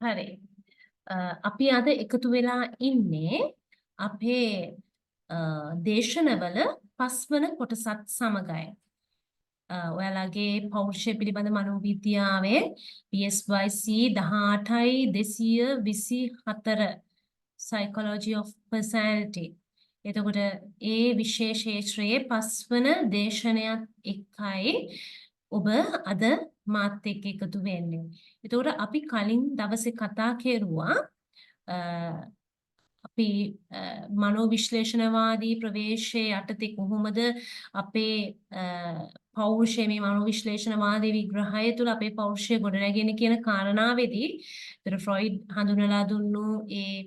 හරි. අපි අද එකතු වෙලා ඉන්නේ අපේ දේශනවල පස්වන කොටසත් සමගයි. ඔයාලගේ පෞරුෂය පිළිබඳ මනෝවිද්‍යාවේ PSYC 18/224 Psychology of Personality. එතකොට ඒ විශේෂ ක්ෂේත්‍රයේ පස්වන දේශනයත් එක්කයි ඔබ අද මාත් එක්ක එකතු වෙන්නේ. එතකොට අපි කලින් දවසේ කතා කෙරුවා අපි මනෝවිශ්ලේෂණවාදී ප්‍රවේශයේ යටතේ කොහොමද අපේ පෞරුෂය මේ මනෝවිශ්ලේෂණවාදී විග්‍රහය තුළ අපේ පෞරුෂය ගොඩනැගෙන්නේ කියන කාරණාවේදී ඒතර ෆ්‍රොයිඩ් හඳුනලා දුන්නු ඒ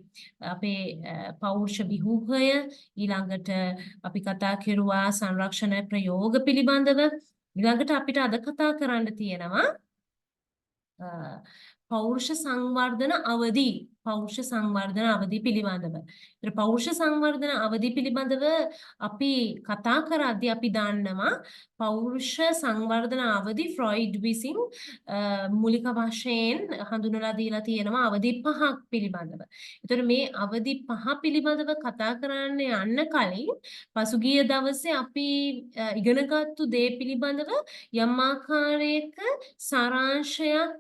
අපේ පෞරුෂ විහුහය ඊළඟට අපි කතා කෙරුවා සංරක්ෂණ ප්‍රයෝග පිළිබඳව ඊළඟට අපිට අද කතා කරන්න තියෙනවා පෞරුෂ සංවර්ධන අවධි පිළිබඳව. ඒතර පෞරුෂ සංවර්ධන අවධි පිළිබඳව අපි කතා කරද්දී අපි දන්නවා පෞරුෂ සංවර්ධන අවධි ෆ්‍රොයිඩ් විසින් මූලික වශයෙන් හඳුන්වලා දීලා තියෙනවා අවධි 5ක් පිළිබඳව. ඒතර මේ අවධි 5 පිළිබඳව කතා කරන්න යන්න කලින් පසුගිය දවසේ අපි ඉගෙනගත්තු දේ පිළිබඳව යම් ආකාරයක සාරාංශයක්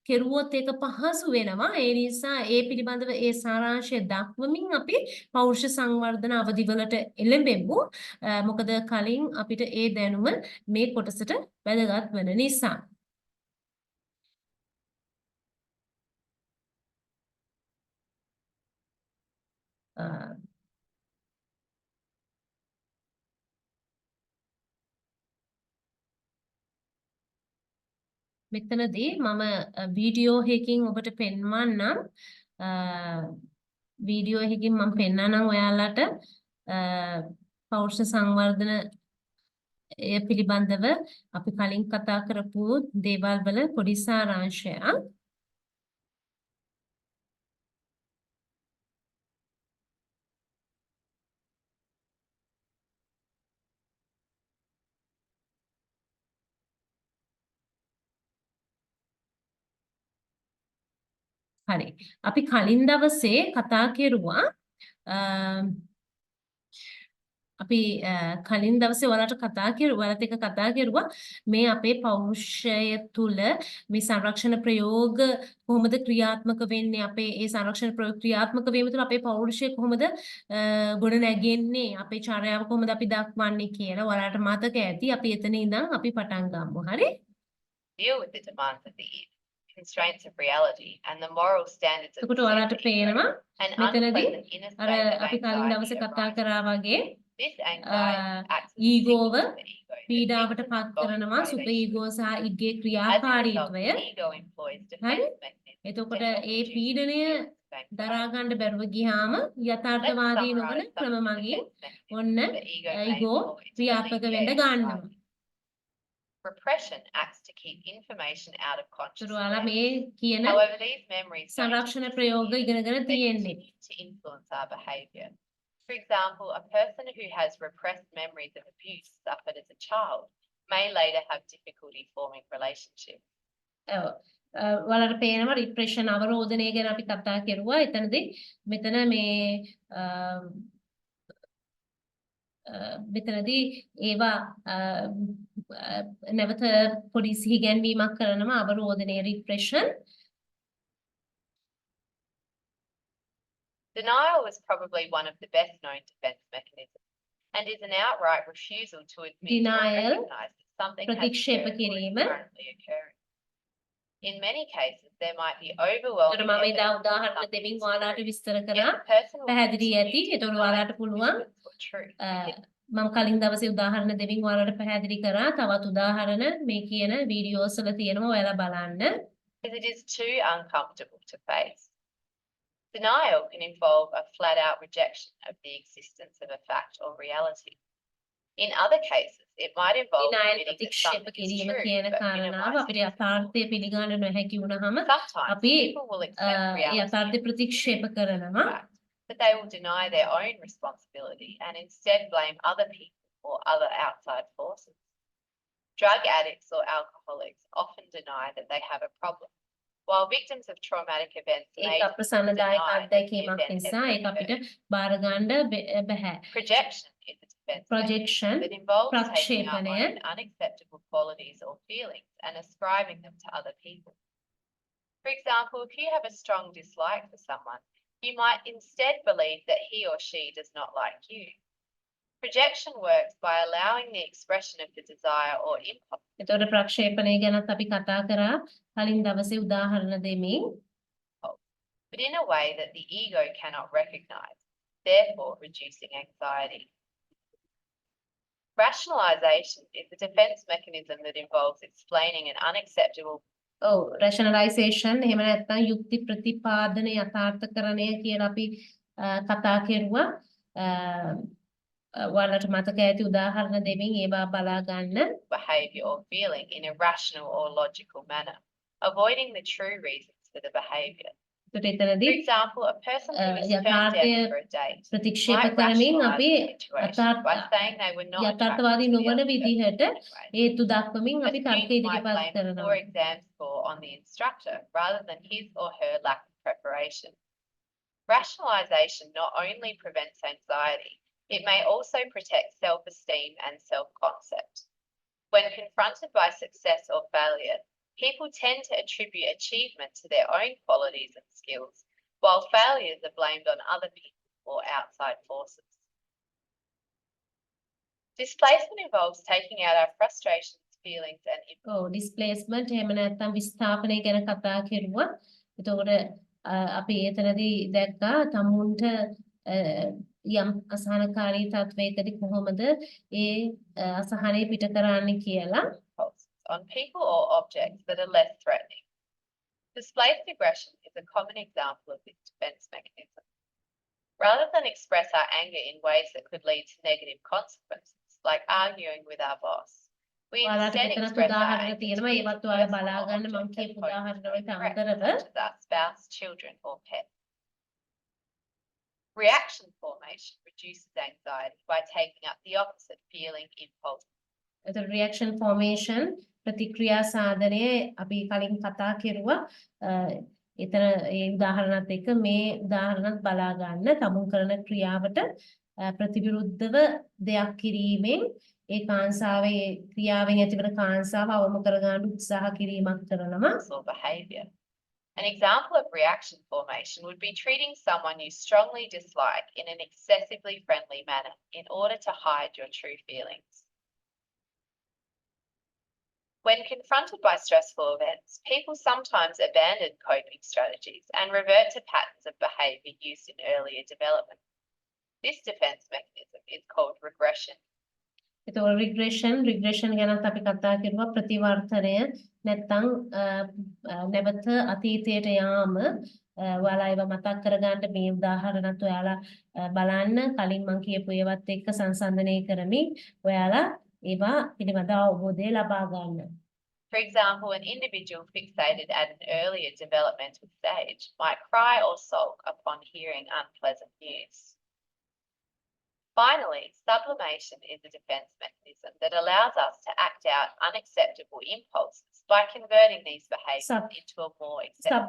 කෙරුවොත් ඒක පහසු වෙනවා. ඒ නිසා ඒ පිළිබඳව ඒ සාරාංශය දක්වමින් අපි පෞරුෂ සංවර්ධන අවධිවලට එළඹෙමු. මොකද කලින් අපිට ඒ දැනුම මේ කොටසට වැදගත් වෙන නිසා. මෙතනදී මම වීඩියෝ එකකින් ඔබට පෙන්වන්නම් වීඩියෝ එකකින් මම පෙන්වන්නම් ඔයාලට පෞරුෂ සංවර්ධන පිළිබඳව අපි කලින් කතා කරපු දේවල් වල පොඩි සාරාංශයක්. හරි. අපි කලින් දවසේ කතා කෙරුවා අපි කලින් දවසේ ඔයාලට ඔයාලත් එක්ක කතා කෙරුවා මේ අපේ පෞරුෂය තුල මේ සංරක්ෂණ ප්‍රයෝග කොහොමද ක්‍රියාත්මක වෙන්නේ අපේ ඒ සංරක්ෂණ ප්‍රයෝග ක්‍රියාත්මක වීම තුළ අපේ පෞරුෂය කොහොමද ගොඩ නැගෙන්නේ අපේ චර්යාව කොහොමද අපි දක්වන්නේ කියලා ඔයාලට මතක ඇති අපි එතන ඉඳන් අපි පටන් ගමු හරි deal with the demands of the constraints of reality and the moral standards of the ඔයාලට පේනවා මෙතනදී අර අපි කලින් දවසේ කතා කරා වගේ ඊගෝව පීඩාවට පත් කරනවා සුපර් ඊගෝ සහ ඉග්ගේ ක්‍රියාකාරීත්වය හරි එතකොට ඒ පීඩනය දරා ගන්න බැරුව ගියාම යථාර්ථවාදී නොවන ක්‍රම මගින් ඔන්න ඊගෝ ක්‍රියාත්මක වෙන්න ගන්නවා repression acts to keep information out of consciousness. කියන However, these memories සංරක්ෂණ ප්‍රයෝග ඉගෙනගෙන තියෙන්නේ to influence our behavior. For example, a person who has repressed memories of abuse suffered as a child may later have difficulty forming relationships. වලට පේනවා රිප්‍රෙෂන් අවරෝධනය ගැන අපි කතා කරුවා. එතනදී මෙතන මෙතනදී ඒවා නැවත පොඩි සිහිගැන්වීමක් කරනවා අවරෝධනය රිප්‍රෙෂන්. Denial is probably one of the best known defense mechanisms and is an outright refusal to admit or recognize that something has occurred or is currently occurring. In many cases, there might be overwhelming evidence that something is true. Yet the person will continue to deny it or true. මම කලින් දවසේ උදාහරණ දෙමින් ඔයාලට පැහැදිලි කරා. තවත් උදාහරණ මේ කියන වීඩියෝස් වල තියෙනවා ඔයාලා බලන්න. It is too uncomfortable to face. Denial can involve a flat-out rejection of the existence of a fact or reality. In other cases, it might involve admitting that something is true, but minimizing it. Sometimes people will accept reality, but they will deny their own responsibility and instead blame other people or other outside forces. Drug addicts or alcoholics often deny that they have a problem. While victims of traumatic events may ඒක අප්‍රසන්නදායක deny that the අත්දැකීමක් event නිසා ever ඒක අපිට occurred. බාර ගන්න බෑ. Projection is a defense Projection, mechanism that involves taking our ප්‍රක්ෂේපණය own unacceptable qualities or feelings and ascribing them to other people. For example, if you have a strong dislike for someone, you might instead believe that he or she does not like you. Projection works by allowing the expression of the desire or impulse. එතකොට ප්‍රක්ෂේපණය ගැනත් අපි කතා කරා කලින් දවසේ උදාහරණ දෙමින්. But in a way that the ego cannot recognize, therefore reducing anxiety. Rationalization is a defense mechanism that involves explaining an unacceptable. ඔව් rationalization එහෙම නැත්නම් යුක්ති ප්‍රතිපාදන යථාර්ථකරණය කියලා අපි කතා කරුවා. ඔයාලට මතක ඇති උදාහරණ දෙමින් ඒවා බලා ගන්න. Behavior or feeling in a rational or logical manner, avoiding the true reasons for the behavior. For example, a person who is turned down for a date ප්‍රතික්ෂේප might කරමින් rationalize අපි the situation by saying they were not යථාර්ථවාදී attracted to the නොවන other විදිහට person anyway. හේතු දක්වමින් A අපි තර්ක student might ඉදිරිපත් blame a කරනවා. poor exam score on the instructor rather than his or her lack of preparation. Rationalization not only prevents anxiety, it may also protect self-esteem and self-concept. When confronted by success or failure, people tend to attribute achievement to their own qualities and skills, while failures are blamed on other people or outside forces. Displacement involves taking out our frustrations, feelings, and ඔව් displacement එහෙම නැත්නම් විස්ථාපනය ගැන කතා කරුවා. එතකොට අපි එතනදී දැක්කා තමුන්ට යම් අසහනකාරී තත්වයකදී කොහොමද ඒ අසහනය පිට කරන්නේ කියලා. On people or objects that are less threatening. Displaced aggression is a common example of this defense mechanism. Rather than express our anger in ways that could lead to negative consequences, like arguing with our boss, we instead express our anger to use a personal object that poses no threat, such as our spouse, children, or pets. Reaction formation reduces anxiety by taking up the opposite feeling impulse. The reaction formation ප්‍රතික්‍රියා සාධනය අපි කලින් කතා කෙරුවා. එතන ඒ උදාහරණත් එක්ක මේ උදාහරණත් බලා ගන්න. තමුන් කරන ක්‍රියාවට ප්‍රතිවිරුද්ධව දෙයක් කිරීමෙන් ඒ කාංසාවේ ක්‍රියාවෙන් ඇතිවන කාංසාව අවම කර ගන්න උත්සාහ කිරීමක් කරනවා. Behavior. An example of reaction formation would be treating someone you strongly dislike in an excessively friendly manner in order to hide your true feelings. When confronted by stressful events, people sometimes abandon coping strategies and revert to patterns of behavior used in earlier development. This defense mechanism is called regression. එතකොට regression ගැනත් අපි කතා කරුවා ප්‍රතිවර්තනය නැත්නම් නැවත අතීතයට යාම. ඔයාලා ඒවා මතක් කරගන්න මේ උදාහරණත් ඔයාලා බලන්න කලින් මම කියපු ඒවත් එක්ක සංසන්දනය කරමින් ඔයාලා ඒවා පිළිබඳව අවබෝධය ලබා ගන්න. For example, an individual fixated at an earlier developmental stage might cry or sulk upon hearing unpleasant news. Finally, sublimation is a defense mechanism that allows us to act out unacceptable impulses by converting these behaviors into a more acceptable.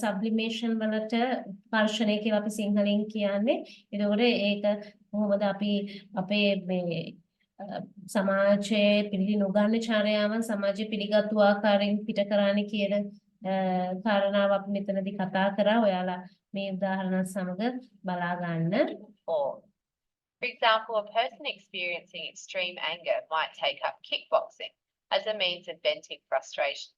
Sublimation වලට ස්පර්ශනය කියලා අපි සිංහලෙන් කියන්නේ. ඒකෝර ඒක කොහොමද අපි අපේ මේ සමාජයේ පිළි නොගන්න චර්යාවන් සමාජයේ පිළිගත්තු ආකාරයෙන් පිට කරන්නේ කියන කාරණාව අපි මෙතනදී කතා කරා. ඔයාලා මේ උදාහරණ සමග බලා ගන්න. For example, a person experiencing extreme anger might take up kickboxing as a means of venting frustration.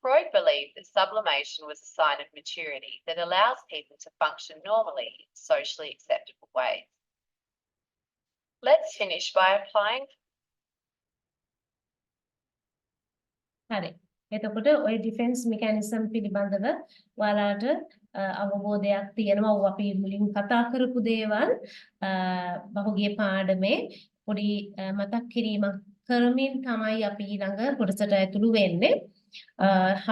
Freud believed that sublimation was a sign of maturity that allows people to function normally in socially acceptable ways. Let's finish by applying. හරි. එතකොට ඔය defence mechanism පිළිබඳව ඔයාලට අවබෝධයක් තියෙනවා. ඔව් අපි මුලින් කතා කරපු දේවල් බහුගිය පාඩමේ පොඩි මතක් කිරීමක් කරමින් තමයි අපි ඊළඟ කොටසට ඇතුළු වෙන්නේ.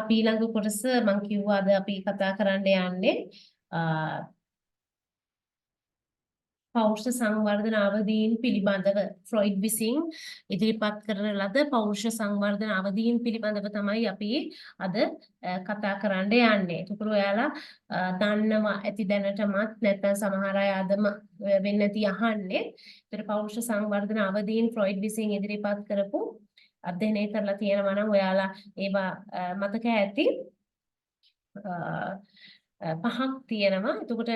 අපි ඊළඟ කොටස මම කිව්වා අද අපි කතා කරන්න යන්නේ පෞරුෂ සංවර්ධන අවදීන් පිළිබඳව ෆ්‍රොයිඩ් විසින් ඉදිරිපත් කරන ලද පෞරුෂ සංවර්ධන අවදීන් පිළිබඳව තමයි අපි අද කතා කරන්න යන්නේ. ඒකපුර ඔයාලා දන්නවා ඇති දැනටමත් නැත්නම් සමහර අය අදම වෙන්න නැති අහන්නේ. ඒතර පෞරුෂ සංවර්ධන අවදීන් ෆ්‍රොයිඩ් විසින් ඉදිරිපත් කරපු අධ්‍යයනය කරලා තියෙනවා නම් ඔයාලා ඒවා මතක ඇති. පහක් තියෙනවා. එතකොට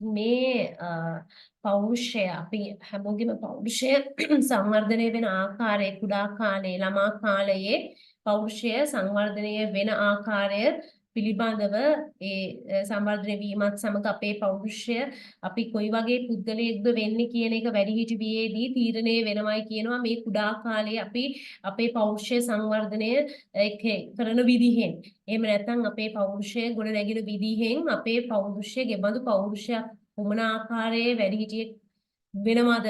මේ පෞරුෂය අපි හැමෝගෙම පෞරුෂය සංවර්ධනය වෙන ආකාරය කුඩා කාලේ ළමා කාලයේ පෞරුෂය සංවර්ධනය වෙන ආකාරය පිළිබඳව ඒ සංවර්ධනය වීමත් සමග අපේ පෞරුෂය අපි කොයි වගේ පුද්ගලයෙක්ද වෙන්නේ කියන එක වැඩිහිටි වියේදී තීරණය වෙනවයි කියනවා මේ කුඩා කාලේ අපි අපේ පෞරුෂය සංවර්ධනය කරන විදිහෙන්. එහෙම නැත්නම් අපේ පෞරුෂය ගොඩ නැගින විදිහෙන් අපේ පෞරුෂය ගෙබඳු පෞරුෂයක් කොමන ආකාරයේ වැඩිහිටියෙක් වෙනවද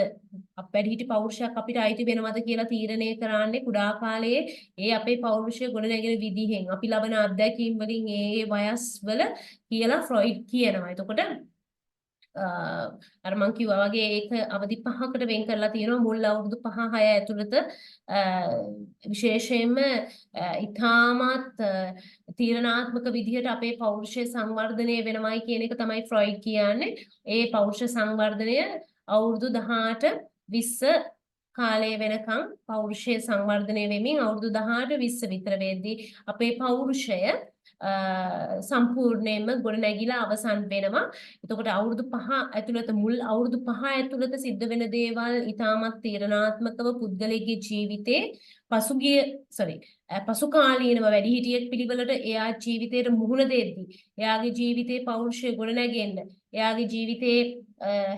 වැඩිහිටි පෞරුෂයක් අපිට අයිති වෙනවද කියලා තීරණය කරන්නේ කුඩා කාලයේ ඒ අපේ පෞරුෂය ගොඩ නැගෙන විදිහෙන් අපි ලබන අත්දැකීම් වලින් ඒ වයස් වල කියලා ෆ්‍රොයිඩ් කියනවා. එතකොට අර මං කිව්වා වගේ ඒක අවදි 5කට වෙන් කරලා තියෙනවා මුල් අවුරුදු 5-6 ඇතුළත විශේෂයෙන්ම ඊටමත් තීරණාත්මක විදිහට අපේ පෞරුෂය සංවර්ධනය වෙනවයි කියන එක තමයි ෆ්‍රොයිඩ් කියන්නේ. ඒ පෞරුෂ සංවර්ධනය අවුරුදු 18-20 කාලය වෙනකම් පෞරුෂය සංවර්ධනය වෙමින් අවුරුදු 18-20 විතර වෙද්දී අපේ පෞරුෂය සම්පූර්ණයෙන්ම ගොඩ නැගිලා අවසන් වෙනවා. එතකොට අවුරුදු 5 ඇතුළත මුල් අවුරුදු 5 ඇතුළත සිද්ධ වෙන දේවල් ඊටමත් තීරණාත්මකව පුද්ගලයාගේ ජීවිතේ පසු කාලීනව වැඩිහිටියෙක් පිළිවෙලට එයා ජීවිතේට මුහුණ දෙද්දී එයාගේ ජීවිතේ පෞරුෂය ගොඩ නැගෙන්න එයාගේ ජීවිතේ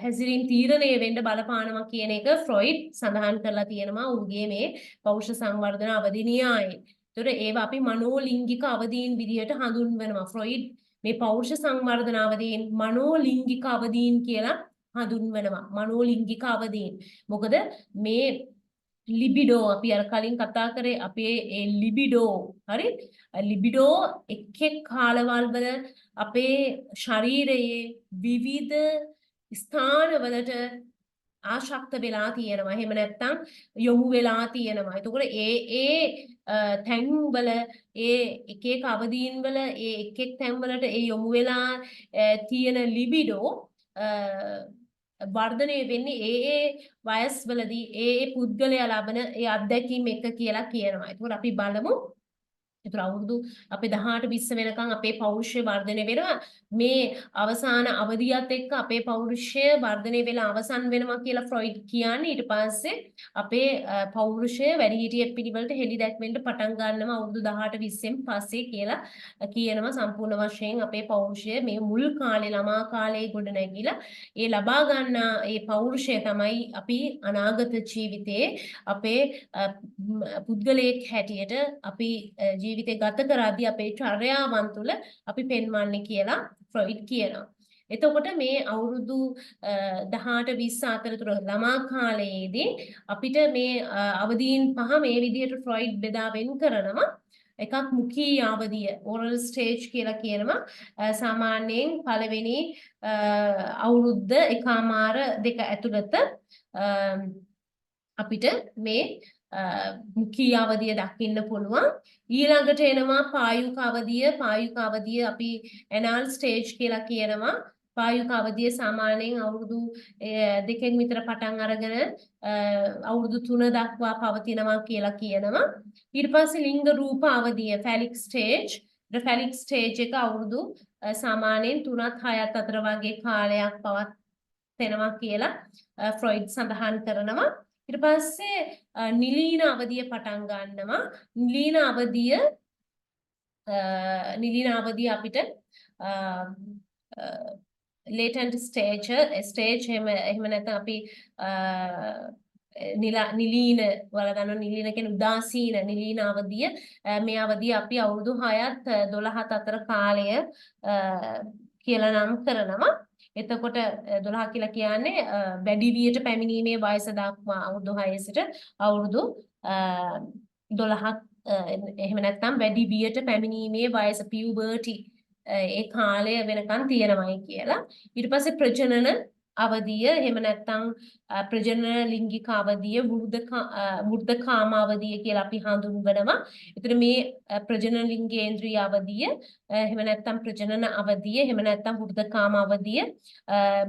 හැසිරීම් තීරණය වෙන්න බලපානවා කියන එක ෆ්‍රොයිඩ් සඳහන් කරලා තියෙනවා උගේ මේ පෞරුෂ සංවර්ධන අවදි න්‍යායයේ. ඒතර ඒවා අපි මනෝලිංගික අවදීන් විදිහට හඳුන්වනවා. ෆ්‍රොයිඩ් මේ පෞරුෂ සංවර්ධන අවදීන් මනෝලිංගික අවදීන් කියලා හඳුන්වනවා. මනෝලිංගික අවදීන්. මොකද මේ ලිබිඩෝ අපි අර කලින් කතා කරේ අපේ ඒ ලිබිඩෝ හරි ලිබිඩෝ එක් කාලවල වල අපේ ශරීරයේ විවිධ ස්ථානවලට ආශක්ත වෙලා තියෙනවා. එහෙම නැත්නම් යොමු වෙලා තියෙනවා. එතකොට ඒ තැන් වල ඒ එක අවදීන් වල ඒ එක් තැන් වලට ඒ යොමු වෙලා තියෙන ලිබිඩෝ වර්ධනය වෙන්නේ ඒ වයස් වලදී ඒ පුද්ගලයා ලබන ඒ අත්දැකීම් එක කියලා කියනවා. ඒකෝර අපි බලමු. ඒතර අවුරුදු අපේ 18-20 වෙනකන් අපේ පෞරුෂය වර්ධනය වෙනවා. මේ අවසාන අවධියත් එක්ක අපේ පෞරුෂය වර්ධනය වෙලා අවසන් වෙනවා කියලා ෆ්‍රොයිඩ් කියන්නේ. ඊට පස්සේ අපේ පෞරුෂය වැඩිහිටියෙක් පිළිවෙලට හෙළි දැක්වෙන්න පටන් ගන්නවා අවුරුදු 18-20න් පස්සේ කියලා කියනවා. සම්පූර්ණ වශයෙන් අපේ පෞරුෂය මේ මුල් කාලේ ළමා කාලේ ගොඩ නැගිලා ඒ ලබා ගන්නා ඒ පෞරුෂය තමයි අපි අනාගත ජීවිතයේ අපේ පුද්ගලයෙක් හැටියට අපි ජීවිතේ ගත කරද්දී අපේ චර්යාවන් තුළ අපි පෙන්වන්නේ කියලා ෆ්‍රොයිඩ් කියනවා. එතකොට මේ අවුරුදු 18-20 අතරතුර ළමා කාලයේදී අපිට මේ අවදීන් පහ මේ විදිහට ෆ්‍රොයිඩ් බෙදා වෙන් කරනවා. එකක් මුඛී අවධිය oral stage කියලා කියනවා. සාමාන්‍යයෙන් පළවෙනි අවුරුද්ද එකමාර දෙක ඇතුළත අපිට මේ මුඛී අවධිය දකින්න පුළුවන්. ඊළඟට එනවා පායුක අවධිය අපි anal stage කියලා කියනවා. පායුක අවධිය සාමාන්‍යයෙන් අවුරුදු 2කින් විතර පටන් අරගෙන අවුරුදු 3 දක්වා පවතිනවා කියලා කියනවා. ඊට පස්සේ ලිංග රූප අවධිය phallic stage. phallic stage එක අවුරුදු සාමාන්‍යයෙන් 3-6 අතර වගේ කාලයක් පවත්වනවා කියලා ෆ්‍රොයිඩ් සඳහන් කරනවා. ඊට පස්සේ නිලීන අවධිය පටන් ගන්නවා. නිලීන අවධිය අපිට latent stage එහෙම නැත්නම් අපි නිලීන වල ගන්න නිලීන කියන උදාසීන නිලීන අවධිය මේ අවධිය අපි අවුරුදු 6-12 අතර කාලය කියලා නම් කරනවා. එතකොට 12 කියලා කියන්නේ වැඩි වියට පැමිණීමේ වයස දක්වා අවුරුදු 6 සිට අවුරුදු 12ක් එහෙම නැත්නම් වැඩි වියට පැමිණීමේ වයස පියුබර්ටි ඒ කාලය වෙනකන් තියෙනවායි කියලා. ඊට පස්සේ ප්‍රජනන අවදිය එහෙම නැත්නම් ප්‍රජනන ලිංගික අවදිය වෘද්ධකාම අවදිය කියලා අපි හඳුන්වනවා. ඒතර මේ ප්‍රජනන ලිංගේන්ද්‍රිය අවදිය එහෙම නැත්නම් ප්‍රජනන අවදිය එහෙම නැත්නම් වෘද්ධකාම අවදිය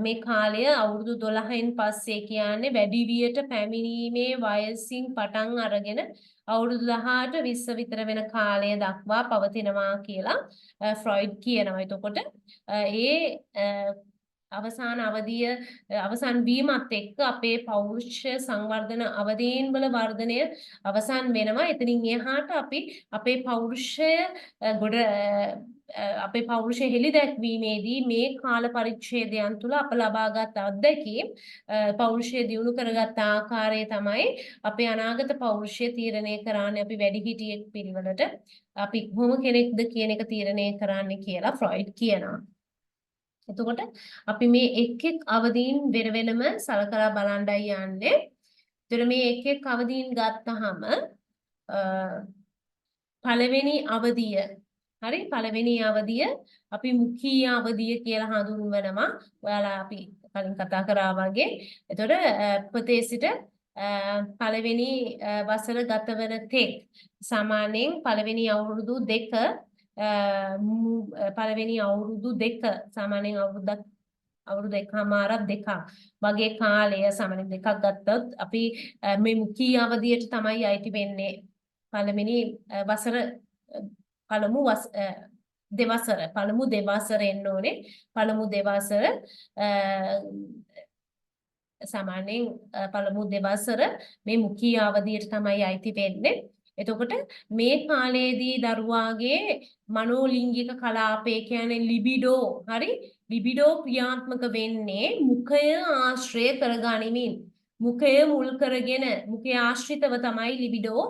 මේ කාලය අවුරුදු 12න් පස්සේ කියන්නේ වැඩිවියට පැමිණීමේ වයසින් පටන් අරගෙන අවුරුදු 18 20 විතර වෙන කාලය දක්වා පවතිනවා කියලා ෆ්‍රොයිඩ් කියනවා. එතකොට අවසාන අවධිය අවසන් වීමත් එක්ක අපේ පෞරුෂ සංවර්ධන අවදීන් වල වර්ධනය අවසන් වෙනවා. එතනින් එහාට අපි අපේ පෞරුෂය අපේ පෞරුෂය හෙළි දැක්වීමේදී මේ කාල පරිච්ඡේදයන් තුළ අප ලබාගත් අත්දැකීම් පෞරුෂය දියුණු කරගත් ආකාරය තමයි අපේ අනාගත පෞරුෂය තීරණය කරන්නේ. අපි වැඩිහිටියෙක් පිළිවෙලට අපි කොහොම කෙනෙක්ද කියන එක තීරණය කරන්නේ කියලා ෆ්‍රොයිඩ් කියනවා. එතකොට අපි මේ එක් එක් අවදීන් වෙන වෙනම සලකලා බලන්නයි යන්නේ. ඒතර මේ එක් එක් අවදීන් ගත්තහම පළවෙනි අවදිය හරි පළවෙනි අවදිය අපි මුඛීය අවදිය කියලා හඳුන්වනවා. ඔයාලා අපි කලින් කතා කරා වගේ. එතකොට පොතේ සිට පළවෙනි වසර ගත වන තෙක් සාමාන්‍යයෙන් පළවෙනි අවුරුදු දෙක පළවෙනි අවුරුදු දෙක සාමාන්‍යයෙන් අවුරුදු එකමාරක් දෙකක් වගේ කාලය සාමාන්‍යයෙන් දෙකක් ගත්තොත් අපි මේ මුඛීය අවදියට තමයි අයිති වෙන්නේ. පළවෙනි වසර පළමු දෙවසර එන්න ඕනේ. පළමු දෙවසර සාමාන්‍යයෙන් පළමු දෙවසර මේ මුඛීය අවදියට තමයි අයිති වෙන්නේ. එතකොට මේ කාලයේදී දරුවාගේ මනෝලිංගික කලාපය කියන්නේ ලිබිඩෝ හරි ලිබිඩෝ ක්‍රියාත්මක වෙන්නේ මුඛය ආශ්‍රය කරගනිමින් මුඛය මුල් කරගෙන මුඛය ආශ්‍රිතව තමයි ලිබිඩෝ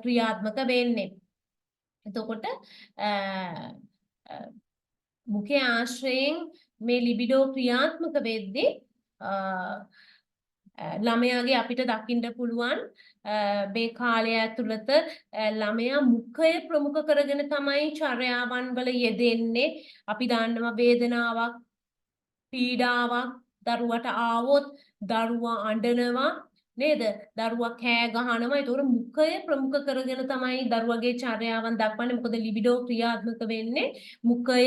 ක්‍රියාත්මක වෙන්නේ. එතකොට මුඛය ආශ්‍රයෙන් මේ ලිබිඩෝ ක්‍රියාත්මක වෙද්දී ළමයාගේ අපිට දකින්න පුළුවන් මේ කාලය ඇතුළත ළමයා මුඛය ප්‍රමුඛ කරගෙන තමයි චර්යාවන් වල යෙදෙන්නේ. අපි දන්නවා වේදනාවක් පීඩාවක් දරුවට ආවොත් දරුවා අඬනවා නේද? දරුවා කෑ ගහනවා. ඒතකොට මුඛය ප්‍රමුඛ කරගෙන තමයි දරුවගේ චර්යාවන් දක්වන්නේ. මොකද ලිබිඩෝ ක්‍රියාත්මක වෙන්නේ මුඛය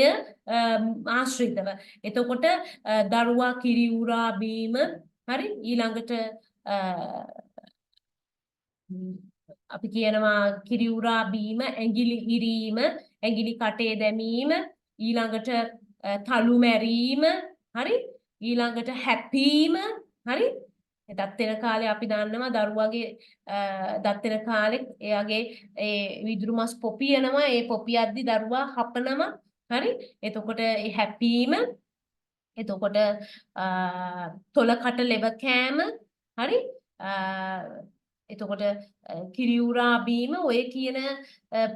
ආශ්‍රිතව. එතකොට දරුවා කිරි උරා බීම හරි ඊළඟට අපි කියනවා කිරි උරා බීම ඇඟිලි ඉරීම ඇඟිලි කටේ දැමීම ඊළඟට තලු මැරීම හරි ඊළඟට හැපීම හරි දත් වෙන කාලේ අපි දන්නවා දරුවගේ දත් වෙන කාලේ එයාගේ ඒ විදුරු මස් පොපියනවා ඒ පොපියද්දි දරුවා හපනවා හරි එතකොට ඒ හැපීම එතකොට තොල කට ලෙව කෑම හරි එතකොට කිරි උරා බීම ඔය කියන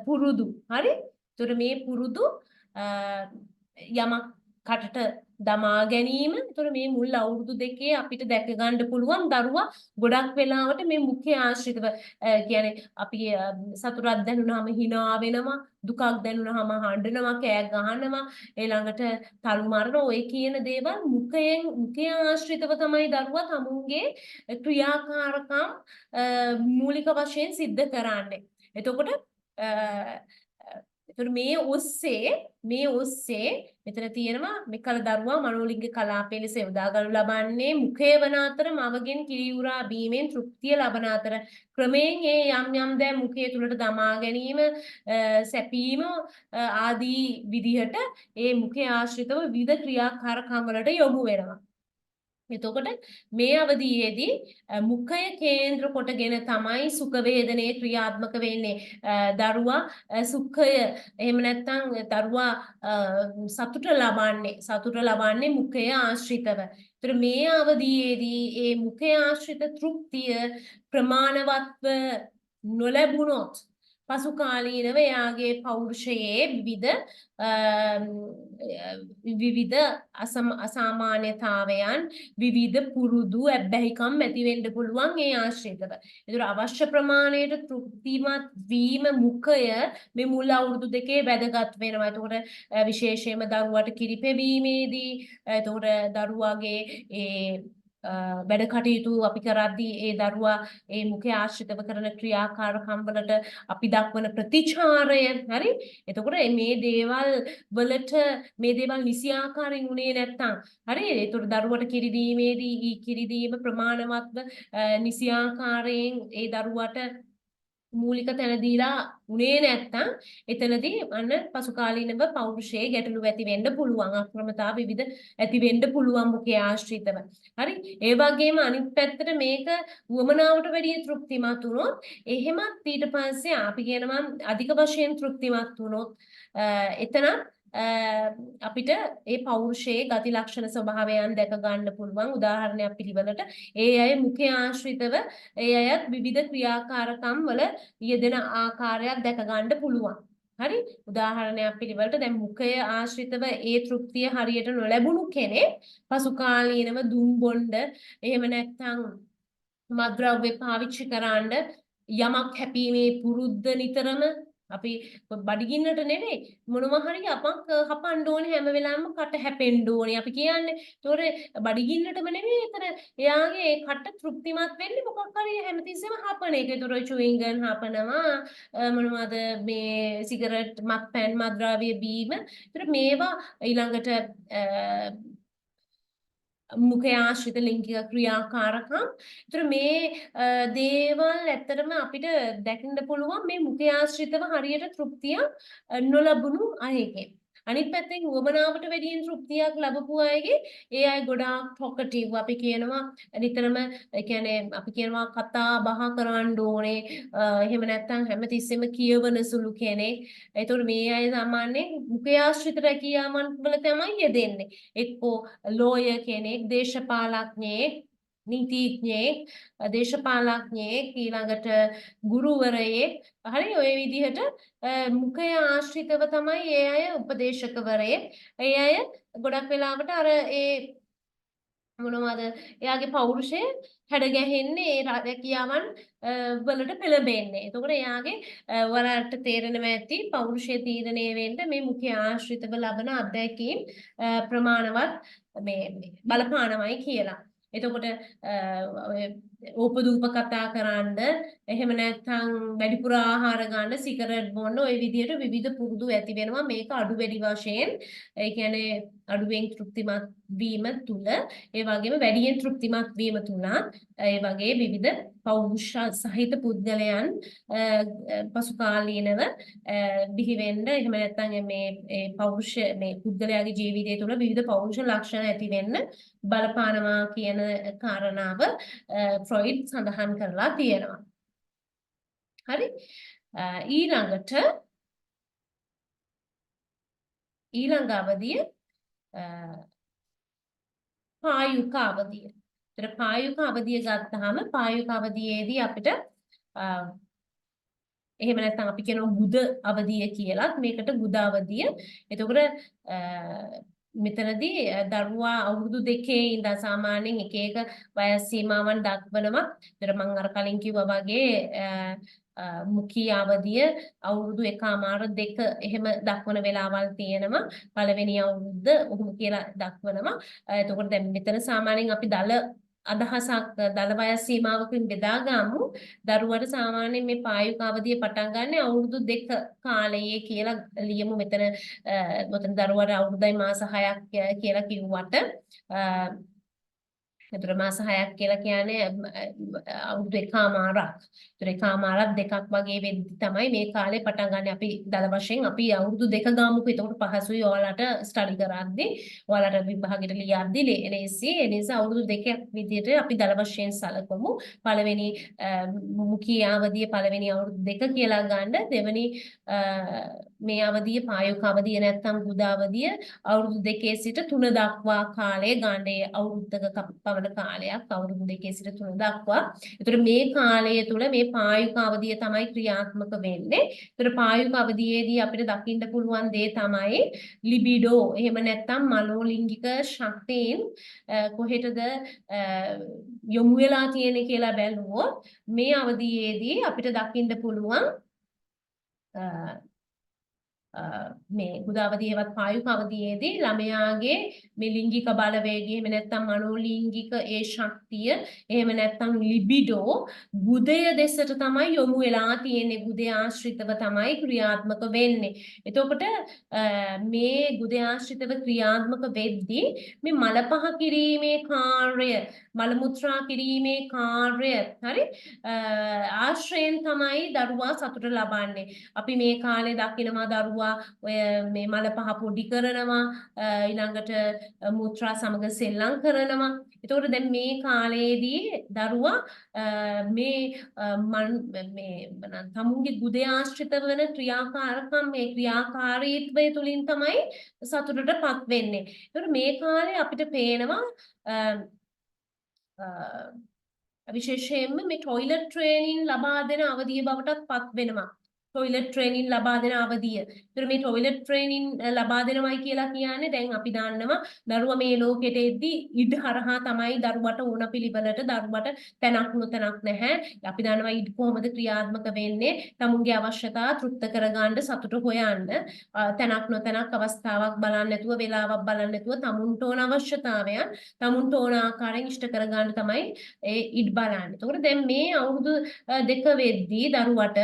පුරුදු හරි එතකොට මේ පුරුදු යමක් කටට දමා ගැනීම එතකොට මේ මුල් අවුරුදු දෙකේ අපිට දැක ගන්න පුළුවන් දරුවා ගොඩක් වෙලාවට මේ මුඛ්‍ය ආශ්‍රිතව කියන්නේ අපි සතුටක් දැනුනහම hina වෙනවා දුකක් දැනුනහම හඬනවා කෑ ගහනවා ඊළඟට තලු මරන ඔය කියන දේවල් මුඛය ආශ්‍රිතව තමයි දරුවා තමුන්ගේ ක්‍රියාකාරකම් මූලික වශයෙන් සිද්ධ කරන්නේ. එතකොට මේ ඔස්සේ මෙතන තියෙනවා මෙකල දරුවා මනෝලිංගික කලාපයේ ලෙස යොදා ගනු ලබන්නේ මුඛය වන අතර මවගෙන් කිරි උරා බීමෙන් තෘප්තිය ලබන අතර ක්‍රමයෙන් ඒ යම් දෑ මුඛය තුලට දමා ගැනීම සැපීම ආදී විදිහට ඒ මුඛය ආශ්‍රිතව විවිධ ක්‍රියාකාරකම් වලට යොමු වෙනවා. එතකොට මේ අවධියේදී මුඛය කේන්ද්‍ර කොටගෙන තමයි සුඛ වේදනයේ ක්‍රියාත්මක වෙන්නේ. දරුවා සුඛය එහෙම නැත්නම් දරුවා සතුට ලබන්නේ මුඛය ආශ්‍රිතව. ඒතර මේ අවධියේදී ඒ මුඛය ආශ්‍රිත තෘප්තිය ප්‍රමාණවත්ව නොලැබුණොත් පසු කාලීනව එයාගේ පෞරුෂයේ විවිධ අසාමාන්‍යතාවයන් විවිධ පුරුදු ඇබ්බැහිකම් ඇති වෙන්න පුළුවන් ඒ ආශ්‍රිතව. ඒතර අවශ්‍ය ප්‍රමාණයට තෘප්තිමත් වීම මුඛය මේ මුල් අවුරුදු දෙකේ වැදගත් වෙනවා. එතකොට විශේෂයෙන්ම දරුවට කිරිපෙවීමේදී එතකොට දරුවාගේ ඒ වැඩ කටයුතු අපි කරද්දී ඒ දරුවා ඒ මුඛය ආශ්‍රිතව කරන ක්‍රියාකාරකම් වලට අපි දක්වන ප්‍රතිචාරය හරි එතකොට මේ දේවල් වලට මේ දේවල් නිසි ආකාරයෙන් උනේ නැත්තම් හරි එතකොට දරුවට කිරි දීමේදී කිරි දීම ප්‍රමාණවත්ව නිසි ආකාරයෙන් ඒ දරුවට මූලික තැන දීලා උනේ නැත්තම් එතනදී අන්න පසු කාලීනව පෞරුෂයේ ගැටලු ඇති වෙන්න පුළුවන් අක්‍රමතාව විවිධ ඇති වෙන්න පුළුවන් මුඛය ආශ්‍රිතව හරි ඒ වගේම අනිත් පැත්තට මේක වමනාවට වැඩිය තෘප්තිමත් වුණොත් එහෙමත් ඊට පස්සේ අපි කියනවා අධික වශයෙන් තෘප්තිමත් වුණොත් එතන අපිට ඒ පෞරුෂයේ ගති ලක්ෂණ ස්වභාවයන් දැක ගන්න පුළුවන් උදාහරණයක් පිළිවෙලට ඒ අය මුඛය ආශ්‍රිතව ඒ අයත් විවිධ ක්‍රියාකාරකම් වල යෙදෙන ආකාරයක් දැක ගන්න පුළුවන් හරි උදාහරණයක් පිළිවෙලට දැන් මුඛය ආශ්‍රිතව ඒ තෘප්තිය හරියට නොලැබුණු කෙනෙක් පසු කාලීනව දුම් බොණ්ඩ එහෙම නැත්නම් මත්ද්‍රව්‍ය පාවිච්චි කරන්න යමක් හැපීමේ පුරුද්ද නිතරම අපි බඩගින්නට නෙවෙයි මොනවා හරි අපක් හපන්න ඕනේ හැම වෙලාවෙම කට හැපෙන්න ඕනේ අපි කියන්නේ. ඒතොර බඩගින්නටම නෙවෙයි ඒතර එයාගේ කට තෘප්තිමත් වෙන්නේ මොකක් හරි හැමතිස්සෙම හපන එක. ඒතොර චුවින් ගම් හපනවා මොනවද මේ සිගරට් මත්පැන් මත්ද්‍රව්‍ය බීම. ඒතොර මේවා ඊළඟට මුඛය ආශ්‍රිත ලිංගික ක්‍රියාකාරකම්. ඒතර මේ දේවල් ඇත්තටම අපිට දැකින්න පුළුවන් මේ මුඛය ආශ්‍රිතව හරියට තෘප්තිය නොලබුණු අයගෙන්. අනිත් පැත්තෙන් වමනාවට වැඩියෙන් තෘප්තියක් ලැබපු අයගේ ඒ අය ගොඩාක් ටොකටිව් අපි කියනවා නිතරම ඒ කියන්නේ අපි කියනවා කතා බහ කරන්න ඕනේ එහෙම නැත්නම් හැමතිස්සෙම කියවන සුළු කෙනෙක්. ඒතකොට මේ අය සාමාන්‍යයෙන් මුඛය ආශ්‍රිත රැකියාවන් වල තමයි යෙදෙන්නේ. එක්කෝ ලෝයර් කෙනෙක්, දේශපාලඥයෙක්, නීතිඥයෙක්, දේශපාලඥයෙක් ඊළඟට ගුරුවරයෙක් හරි ඔය විදිහට මුඛය ආශ්‍රිතව තමයි ඒ අය උපදේශකවරයෙක්. ඒ අය ගොඩක් වෙලාවට අර ඒ මොනවද එයාගේ පෞරුෂය හැඩ ගැහෙන්නේ ඒ රැකියාවන් වලට පෙළඹෙන්නේ. එතකොට එයාගේ වලට තේරෙනවා ඇති පෞරුෂය තීරණය වෙන්න මේ මුඛය ආශ්‍රිතව ලබන අත්දැකීම් ප්‍රමාණවත් මේ බලපානමයි කියලා. එතකොට ඕපදූප කතා කරන්න එහෙම නැත්නම් වැඩිපුර ආහාර ගන්න සිගරට් බොන්න ওই විදිහට විවිධ පුරුදු ඇති වෙනවා මේක අඩු වැඩි වශයෙන් ඒ කියන්නේ අඩුවෙන් තෘප්තිමත් වීම තුල ඒ වගේම වැඩියෙන් තෘප්තිමත් වීම තුල ඒ වගේ විවිධ පෞරුෂ සහිත පුද්ගලයන් පසු කාලීනව බිහි වෙන්න එහෙම නැත්නම් මේ පෞරුෂ මේ පුද්ගලයාගේ ජීවිතය තුළ විවිධ පෞරුෂ ලක්ෂණ ඇති වෙන්න බලපානවා කියන කාරණාව ෆ්‍රොයිඩ් සඳහන් කරලා තියෙනවා. හරි ඊළඟ අවධිය පායුක අවධිය. ඒතර පායුක අවධිය ගත්තාම පායුක අවධියේදී අපිට එහෙම නැත්නම් අපි කියනවා බුද අවධිය කියලාත් මේකට බුද අවධිය. එතකොට මෙතනදී දරුවා අවුරුදු 2 ඉඳන් සාමාන්‍යයෙන් එක එක වයස් සීමාවන් දක්වනවා. ඒතර මම අර කලින් කිව්වා වගේ මුඛී අවධිය අවුරුදු 1.5 එහෙම දක්වන වෙලාවල් තියෙනවා. පළවෙනි අවුරුද්ද උහුම කියලා දක්වනවා. එතකොට දැන් මෙතන සාමාන්‍යයෙන් අපි දල අදහසක් දල වයස් සීමාවකින් බෙදා ගමු. දරුවට සාමාන්‍යයෙන් මේ පායුක අවධිය පටන් ගන්න අවුරුදු 2 කාලයේ කියලා ලියමු. මෙතන දරුවට අවුරුද්දයි මාස 6ක් කියලා කිව්වට එතකොට මාස 6ක් කියලා කියන්නේ අවුරුදු 1.5ක්. ඒතර 1.5ක් දෙකක් වගේ වෙද්දි තමයි මේ කාලේ පටන් ගන්න. අපි දල වශයෙන් අපි අවුරුදු 2 ගාමුකෝ. එතකොට පහසුයි ඔයාලට ස්ටඩි කරද්දී ඔයාලට විභාගෙට ලියද්දී ලේසි. ඒ නිසා අවුරුදු 2ක් විදිහට අපි දල වශයෙන් සැලකමු. පළවෙනි මුඛී අවධිය පළවෙනි අවුරුදු 2 කියලා ගන්න. දෙවෙනි මේ අවධිය පායුක අවධිය නැත්නම් බුද අවධිය අවුරුදු 2 සිට 3 දක්වා කාලය ගන්නේ අවුරුද්දක පමණ කාලයක් අවුරුදු 2 සිට 3 දක්වා. ඒතර මේ කාලය තුල මේ පායුක අවධිය තමයි ක්‍රියාත්මක වෙන්නේ. ඒතර පායුක අවධියේදී අපිට දකින්න පුළුවන් දේ තමයි ලිබිඩෝ. එහෙම නැත්නම් මනෝලිංගික ශක්තියින් කොහෙටද යොමු වෙලා තියෙන්නේ කියලා බැලුවොත් මේ අවධියේදී අපිට දකින්න පුළුවන් මේ බුද අවධියේවත් පායුක අවධියේදී ළමයාගේ මේ ලිංගික බලවේගය එහෙම නැත්නම් මනෝලිංගික ඒ ශක්තිය එහෙම නැත්නම් ලිබිඩෝ බුදය දෙසට තමයි යොමු වෙලා තියෙන්නේ. බුදය ආශ්‍රිතව තමයි ක්‍රියාත්මක වෙන්නේ. එතකොට මේ බුදය ආශ්‍රිතව ක්‍රියාත්මක වෙද්දී මේ මල පහ කිරීමේ කාර්යය මල මුත්‍රා කිරීමේ කාර්යය හරි ආශ්‍රයෙන් තමයි දරුවා සතුට ලබන්නේ. අපි මේ කාලේ දකිනවා දරුවා ඔය මේ මල පහ පොඩි කරනවා ඊළඟට මුත්‍රා සමග සෙල්ලම් කරනවා. එතකොට දැන් මේ කාලේදී දරුවා මේ තමුන්ගේ බුදේ ආශ්‍රිත වෙන ක්‍රියාකාරකම් මේ ක්‍රියාකාරීත්වය තුලින් තමයි සතුටටපත් වෙන්නේ. ඒතකොට මේ කාලේ අපිට පේනවා විශේෂයෙන්ම මේ টয়ලට් ට්‍රේනින් ලබා දෙන අවධිය බවටත් පත් වෙනවා. টয়ලට් ට්‍රේනින් ලබා දෙන අවධිය. ඒතර මේ টয়ලට් ට්‍රේනින් ලබා දෙනවයි කියලා කියන්නේ දැන් අපි දන්නවා දරුවා මේ ලෝකෙට එද්දී ඉඩ හරහා තමයි දරුවට ඕන පිළිවෙලට දරුවට තැනක් නොතැනක් නැහැ. අපි දන්නවා ඉඩ කොහොමද ක්‍රියාත්මක වෙන්නේ? තමුන්ගේ අවශ්‍යතා තෘප්ත කරගන්න සතුට හොයන්න තැනක් නොතැනක් අවස්ථාවක් බලන්න නැතුව වෙලාවක් බලන්න නැතුව තමුන්ට ඕන අවශ්‍යතාවයන් තමුන්ට ඕන ආකාරයෙන් ඉෂ්ට කරගන්න තමයි ඒ ඉඩ බලන්නේ. ඒතකොට දැන් මේ අවුරුදු 2 වෙද්දී දරුවට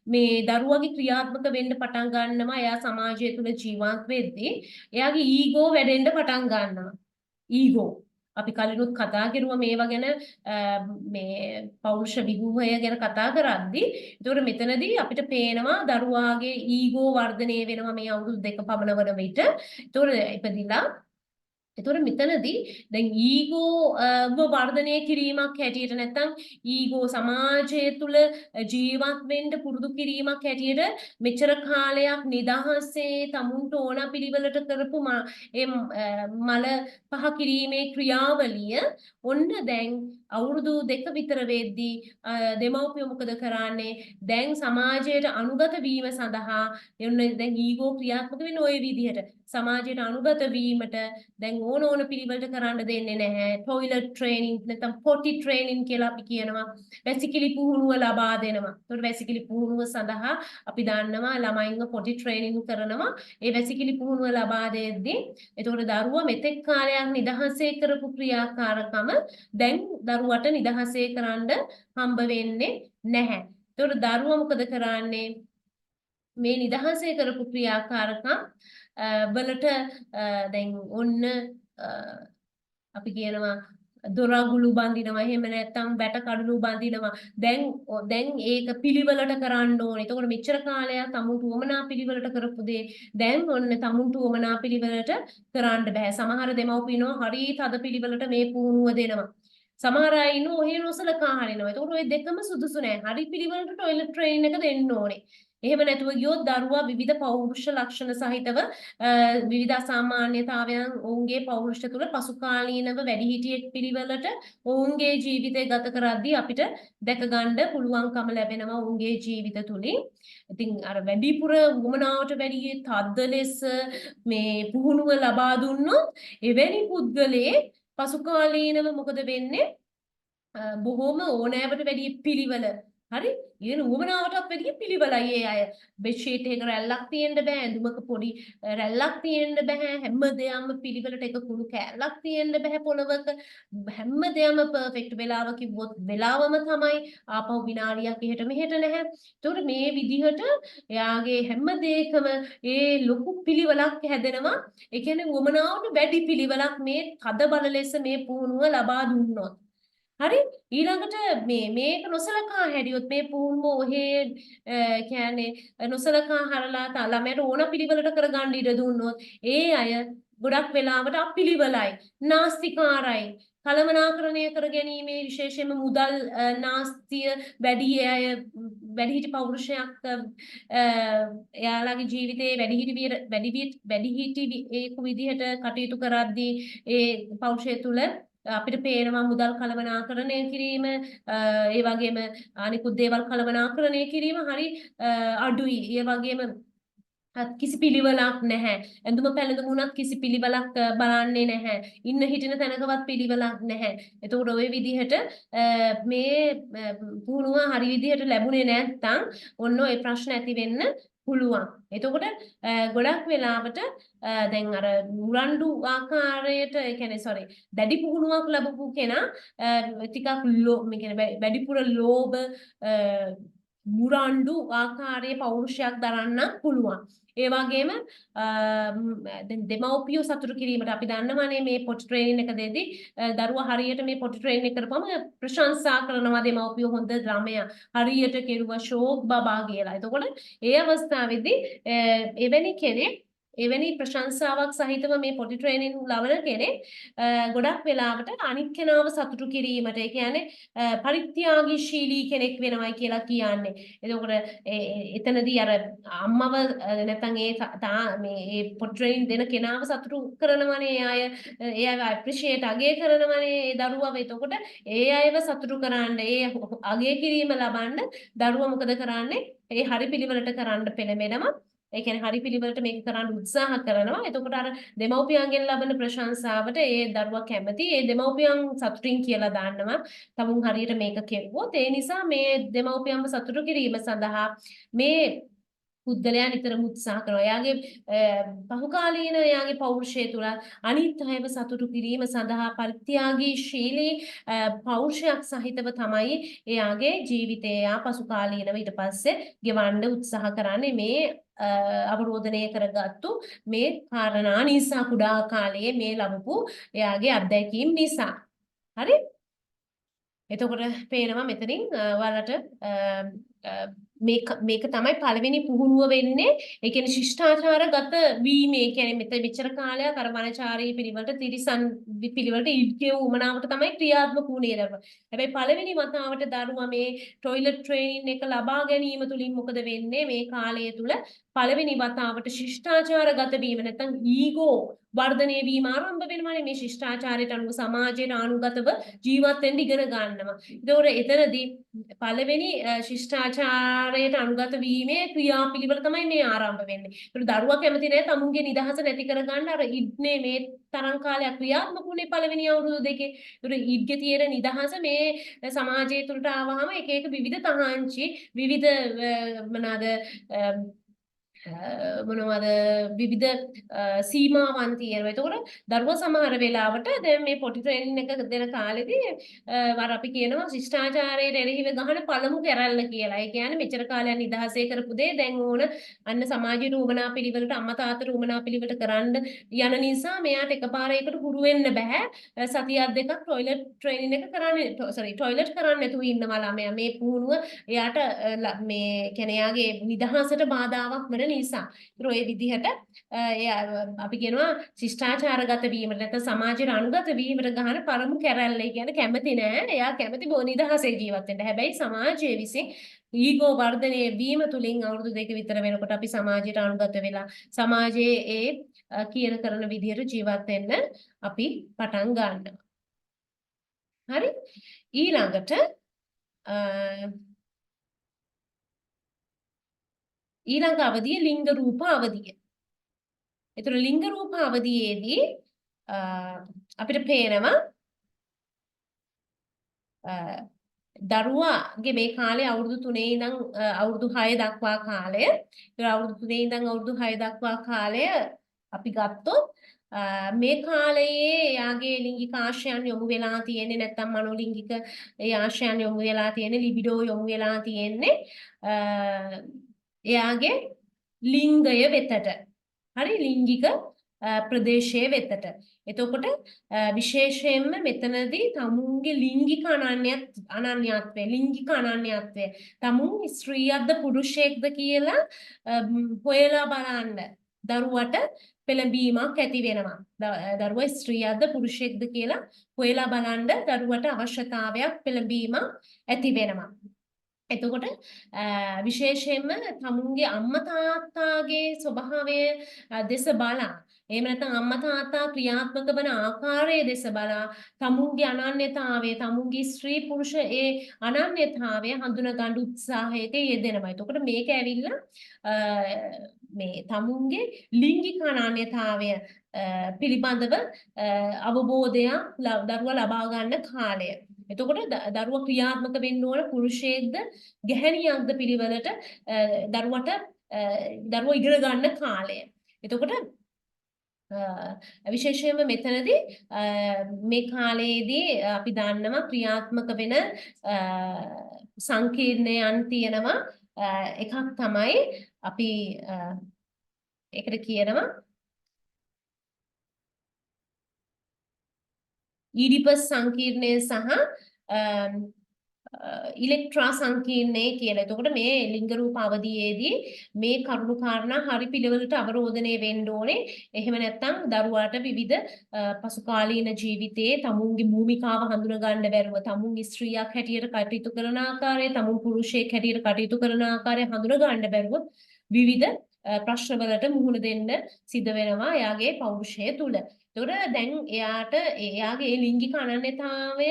මේ දරුවගේ ක්‍රියාත්මක වෙන්න පටන් ගන්නවා. එයා සමාජය තුළ ජීවත් වෙද්දී එයාගේ ඊගෝ වැඩෙන්න පටන් ගන්නවා. ඊගෝ අපි කලිනුත් කතා කරුවා මේවා ගැන මේ පෞරුෂ විගුහය ගැන කතා කරද්දී ඒතකොට මෙතනදී අපිට පේනවා දරුවාගේ ඊගෝ වර්ධනය වෙනවා මේ අවුරුදු 2 පමණ වන විට. ඒතකොට ඉපදිලා එතකොට මෙතනදී දැන් ඊගෝ වර්ධනය කිරීමක් හැටියට නැත්නම් ඊගෝ සමාජය තුළ ජීවත් වෙන්න පුරුදු කිරීමක් හැටියට මෙච්චර කාලයක් නිදහසේ තමුන්ට ඕන පිළිවෙලට කරපු මල පහ කිරීමේ ක්‍රියාවලිය ඔන්න දැන් අවුරුදු 2 විතර වෙද්දී දෙමව්පියෝ මොකද කරන්නේ දැන් සමාජයට අනුගත වීම සඳහා දැන් ඊගෝ ක්‍රියාත්මක වෙන ওই විදිහට සමාජයට අනුගත වීමට දැන් ඕන පිළිවෙලට කරන්න දෙන්නේ නැහැ. টয়ලට් ට්‍රේනින් නැත්නම් පොටි ට්‍රේනින් කියලා අපි කියනවා. වැසිකිලි පුහුණුව ලබා දෙනවා. ඒතකොට වැසිකිලි පුහුණුව සඳහා අපි දන්නවා ළමයින්ව පොටි ට්‍රේනින් කරනවා. ඒ වැසිකිලි පුහුණුව ලබා දෙද්දී ඒතකොට දරුවා මෙතෙක් කාලයක් නිදහසේ කරපු ක්‍රියාකාරකම දැන් දරුවට නිදහසේ කරන්න හම්බ වෙන්නේ නැහැ. ඒතකොට දරුවා මොකද කරන්නේ? මේ නිදහසේ කරපු ක්‍රියාකාරකම් වලට දැන් ඔන්න අපි කියනවා දොරගුළු බඳිනවා එහෙම නැත්නම් බැට කඩළු බඳිනවා දැන් ඒක පිළිවෙලට කරන්න ඕනේ. එතකොට මෙච්චර කාලයක් තමුන්ට උවමනා පිළිවෙලට කරපු දේ දැන් ඔන්න තමුන්ට උවමනා පිළිවෙලට කරන්න බෑ. සමහර දෙමව්පියෝ හරි තද පිළිවෙලට මේ පුහුණුව දෙනවා. සමහර අය ඉන්නෝ ඔහේ නොසලකා හරිනවා. එතකොට ওই දෙකම සුදුසු නෑ. හරි පිළිවෙලට টয়ලට් ට්‍රේනින් එක දෙන්න ඕනේ. එහෙම නැතුව ගියොත් දරුවා විවිධ පෞරුෂ ලක්ෂණ සහිතව විවිධ අසාමාන්‍යතාවයන් ඔවුන්ගේ පෞරුෂ තුළ පසුකාලීනව වැඩිහිටියෙක් පිළිවෙලට ඔවුන්ගේ ජීවිතය ගත කරද්දී අපිට දැක ගන්න පුළුවන්කම ලැබෙනවා ඔවුන්ගේ ජීවිත තුලින්. ඉතින් අර වැඩිපුර වමනාවට වැඩි තද්ද ලෙස මේ පුහුණුව ලබා දුන්නොත් එවැනි පුද්ගලයේ පසුකාලීනව මොකද වෙන්නේ? බොහොම ඕනෑවට වැඩි පිළිවෙල හරි ඊන උවමනාවටත් වැඩි පිළිවෙලයි ඒ අය බෙඩ්ෂීට් එකක රැල්ලක් තියෙන්න බෑ ඇඳුමක පොඩි රැල්ලක් තියෙන්න බෑ හැමදේම පිළිවෙලට එක කුණු කෑල්ලක් තියෙන්න බෑ පොළවක හැමදේම පර්ෆෙක්ට් වෙලාව කිව්වොත් වෙලාවම තමයි ආපහු විනාඩියක් එහෙට මෙහෙට නැහැ. ඒතකොට මේ විදිහට එයාගේ හැමදේකම ඒ ලොකු පිළිවෙලක් හැදෙනවා. ඒ කියන්නේ උවමනාවට වැඩි පිළිවෙලක් මේ තද බල ලෙස මේ පුහුණුව ලබා දුන්නොත් හරි ඊළඟට මේක නොසලකා හැරියොත් මේ පුහුණුව ඔහේ කියන්නේ නොසලකා හරලා ළමයට ඕන පිළිවෙලට කරගන්න ඉඩ දුන්නොත් ඒ අය ගොඩක් වෙලාවට අපිළිවෙලයි නාස්තිකාරයි කළමනාකරණය කර ගැනීමේ විශේෂයෙන්ම මුදල් නාස්තිය වැඩි අය වැඩිහිටි පෞරුෂයක් එයාලගේ ජීවිතයේ වැඩිහිටියෙකු විදිහට කටයුතු කරද්දී ඒ පෞරුෂය තුළ අපිට පේනවා මුදල් කළමනාකරණය කිරීම ඒ වගේම අනිකුත් දේවල් කළමනාකරණය කිරීම හරි අඩුයි. ඒ වගේම කිසි පිළිවෙලක් නැහැ. ඇඳුම පැළඳුම උනත් කිසි පිළිවෙලක් බලන්නේ නැහැ. ඉන්න හිටින තැනකවත් පිළිවෙලක් නැහැ. එතකොට ওই විදිහට මේ පුහුණුව හරි විදිහට ලැබුණේ නැත්නම් ඔන්න ඔය ප්‍රශ්න ඇති වෙන්න පුළුවන්. එතකොට ගොඩක් වෙලාවට දැන් අර මුරණ්ඩු ආකාරයට ඒ කියන්නේ දැඩි පුහුණුවක් ලැබපු කෙනා ටිකක් මේ කියන්නේ වැඩිපුර ලෝභ මුරණ්ඩු ආකාරයේ පෞරුෂයක් දරන්න පුළුවන්. ඒ වගේම දෙමව්පියෝ සතුටු කිරීමට අපි දන්නවනේ මේ පොටි ට්‍රේනින් එක දෙදී දරුවා හරියට මේ පොටි ට්‍රේනින් එක කරපුවම ප්‍රශංසා කරනවා දෙමව්පියෝ හොඳ ළමයා හරියට කෙරුවා ෂෝක් බබා කියලා. එතකොට ඒ අවස්ථාවේදී එවැනි කෙනෙක් එවැනි ප්‍රශංසාවක් සහිතව මේ පොටි ට්‍රේනින් ලබන කෙනෙක් ගොඩක් වෙලාවට අනිත් කෙනාව සතුටු කිරීමට ඒ කියන්නේ පරිත්‍යාගීශීලී කෙනෙක් වෙනවයි කියලා කියන්නේ. එතකොට එතනදී අර අම්මව නැත්නම් මේ පොටි ට්‍රේනින් දෙන කෙනාව සතුටු කරනවනේ ඒ අය අප්‍රීෂিয়েට් අගය කරනවනේ ඒ දරුවව. එතකොට ඒ අයව සතුටු කරන්න ඒ අගය කිරීම ලබන්න දරුවා මොකද කරන්නේ? ඒ හරි පිළිවෙලට කරන්න පෙළඹෙනවා. ඒ කියන්නේ හරි පිළිවෙලට මේක කරන්න උත්සාහ කරනවා. එතකොට අර දෙමව්පියන්ගෙන් ලබන ප්‍රශංසාවට ඒ දරුවා කැමති. ඒ දෙමව්පියන් සතුටින් කියලා දාන්නවා. තමුන් හරියට මේක කෙරුවොත් ඒ නිසා මේ දෙමව්පියන්ව සතුටු කිරීම සඳහා මේ පුද්ගලයා නිතරම උත්සාහ කරනවා. එයාගේ පහුකාලීන එයාගේ පෞරුෂය තුළ අනිත් අයව සතුටු කිරීම සඳහා පරිත්‍යාගීශීලී පෞරුෂයක් සහිතව තමයි එයාගේ ජීවිතය පසුකාලීනව ඊට පස්සේ ගෙවන්න උත්සාහ කරන්නේ මේ අවරෝධනය කරගත්තු මේ කාරණා නිසා කුඩා කාලයේ මේ ලැබපු එයාගේ අත්දැකීම් නිසා. හරි? එතකොට පේනවා මෙතනින් ඔයාලට මේක තමයි පළවෙනි පුහුණුව වෙන්නේ. ඒ කියන්නේ ශිෂ්ටාචාරගත වීම. ඒ කියන්නේ මෙච්චර කාලයක් අර වනචාරී පිළිවෙලට තිරිසන් පිළිවෙලට ඉක්කේ උමනාවට තමයි ක්‍රියාත්මක වුණේ දරුවා. හැබැයි පළවෙනි වතාවට දරුවා මේ টয়ලට් ට්‍රේනින් එක ලබා ගැනීම තුලින් මොකද වෙන්නේ? මේ කාලය තුල පළවෙනි වතාවට ශිෂ්ටාචාරගත වීම නැත්නම් ඊගෝ වර්ධනය වීම ආරම්භ වෙනවානේ. මේ ශිෂ්ටාචාරයට අනුව සමාජයට අනුගතව ජීවත් වෙන්න ඉගෙන ගන්නවා. ඒතකොට එතනදී පළවෙනි ශිෂ්ටාචාරයට අනුගත වීමේ ක්‍රියාපිළිවෙල තමයි මේ ආරම්භ වෙන්නේ. ඒතකොට දරුවා කැමති නැහැ තමුන්ගේ නිදහස නැති කරගන්න අර ඉන්නේ මේ තරම් කාලයක් ක්‍රියාත්මක වුණේ පළවෙනි අවුරුදු දෙකේ. ඒතකොට ඊගේ තියෙන නිදහස මේ සමාජය තුළට ආවහම එක එක විවිධ තහංචි විවිධ මොනවාද විවිධ සීමාවන් තියෙනවා. එතකොට දරුවා සමහර වෙලාවට දැන් මේ පොටි ට්‍රේනින් එක දෙන කාලෙදී අපි කියනවා ශිෂ්ටාචාරයට එරෙහිව ගහන පළමු කැරැල්ල කියලා. ඒ කියන්නේ මෙච්චර කාලයක් නිදහසේ කරපු දේ දැන් ඕන අන්න සමාජයේ උමනා පිළිවෙලට අම්මා තාත්තට උමනා පිළිවෙලට කරන්න යන නිසා මෙයාට එකපාරයකට හුරු වෙන්න බෑ. සතියක් දෙකක් টয়ලට් ට්‍රේනින් එක টয়ලට් කරන්න නැතුව ඉන්නවා ළමයා. මේ පුහුණුව එයාට මේ කියන්නේ එයාගේ නිදහසට බාධාවක් වෙන නිසා. ඒ විදිහට අපි කියනවා ශිෂ්ටාචාරගත වීමට නැත්නම් සමාජයට අනුගත වීමට ගහන පළමු කැරැල්ල. ඒ කියන්නේ කැමති නෑ. එයා කැමති නිදහසේ ජීවත් වෙන්න. හැබැයි සමාජයේ විසින් ඊගෝ වර්ධනය වීම තුලින් අවුරුදු 2 විතර වෙනකොට අපි සමාජයට අනුගත වෙලා සමාජයේ ඒ කියන කරන විදිහට ජීවත් වෙන්න අපි පටන් ගන්නවා. හරි? ඊළඟට ඊළඟ අවධිය ලිංග රූප අවධිය. ඒතර ලිංග රූප අවධියේදී අපිට පේනවා දරුවාගේ මේ කාලේ අවුරුදු 3 ඉඳන් අවුරුදු 6 දක්වා කාලය. ඒතර අවුරුදු 3 ඉඳන් අවුරුදු 6 දක්වා කාලය අපි ගත්තොත් මේ කාලයේ එයාගේ ලිංගික ආශයන් යොමු වෙලා තියෙන්නේ නැත්නම් මනෝලිංගික ඒ ආශයන් යොමු වෙලා තියෙන්නේ ලිබිඩෝ යොමු වෙලා තියෙන්නේ එයාගේ ලිංගය වෙතට. හරි ලිංගික ප්‍රදේශයේ වෙතට. එතකොට විශේෂයෙන්ම මෙතනදී තමුන්ගේ ලිංගික අනන්‍යත්වය තමුන් ස්ත්‍රියක්ද පුරුෂයෙක්ද කියලා හොයලා බලන්න. දරුවට පෙළඹීමක් ඇති වෙනවා. දරුවා ස්ත්‍රියක්ද පුරුෂයෙක්ද කියලා හොයලා බලන්න දරුවට අවශ්‍යතාවයක් පෙළඹීමක් ඇති වෙනවා. එතකොට විශේෂයෙන්ම තමුන්ගේ අම්මා තාත්තාගේ ස්වභාවය දෙස බලා එහෙම නැත්නම් අම්මා තාත්තා ක්‍රියාත්මක වන ආකාරය දෙස බලා තමුන්ගේ අනන්‍යතාවය තමුන්ගේ ස්ත්‍රී පුරුෂ ඒ අනන්‍යතාවය හඳුනා ගන්න උත්සාහයක යෙදෙනවා. එතකොට මේක ඇවිල්ලා මේ තමුන්ගේ ලිංගික අනන්‍යතාවය පිළිබඳව අවබෝධයක් දරුවා ලබා ගන්න කාලය. එතකොට දරුවා ක්‍රියාත්මක වෙන්න ඕන පුරුෂයෙක්ද ගැහැණියක්ද පිළිවෙලට දරුවා ඉගෙන ගන්න කාලය. එතකොට විශේෂයෙන්ම මෙතනදී මේ කාලයේදී අපි දන්නවා ක්‍රියාත්මක වෙන සංකීර්ණයන් තියෙනවා. එකක් තමයි අපි ඒකට කියනවා ඊඩිපස් සංකීර්ණය සහ ඉලෙක්ට්‍රා සංකීර්ණය කියලා. එතකොට මේ ලිංග රූප අවධියේදී මේ කරුණු කාරණා හරි පිළිවෙලට අවරෝධනය වෙන්න ඕනේ. එහෙම නැත්නම් දරුවාට විවිධ පසුකාලීන ජීවිතයේ තමුන්ගේ භූමිකාව හඳුනා ගන්න බැරුව, තමුන් ස්ත්‍රියක් හැටියට කටයුතු කරන ආකාරය, තමුන් පුරුෂයෙක් හැටියට කටයුතු කරන ආකාරය හඳුනා ගන්න බැරුව විවිධ ප්‍රශ්නවලට මුහුණ දෙන්න සිද්ධ වෙනවා එයාගේ පෞරුෂය තුල. ඒතකොට දැන් එයාගේ ලිංගික අනන්‍යතාවය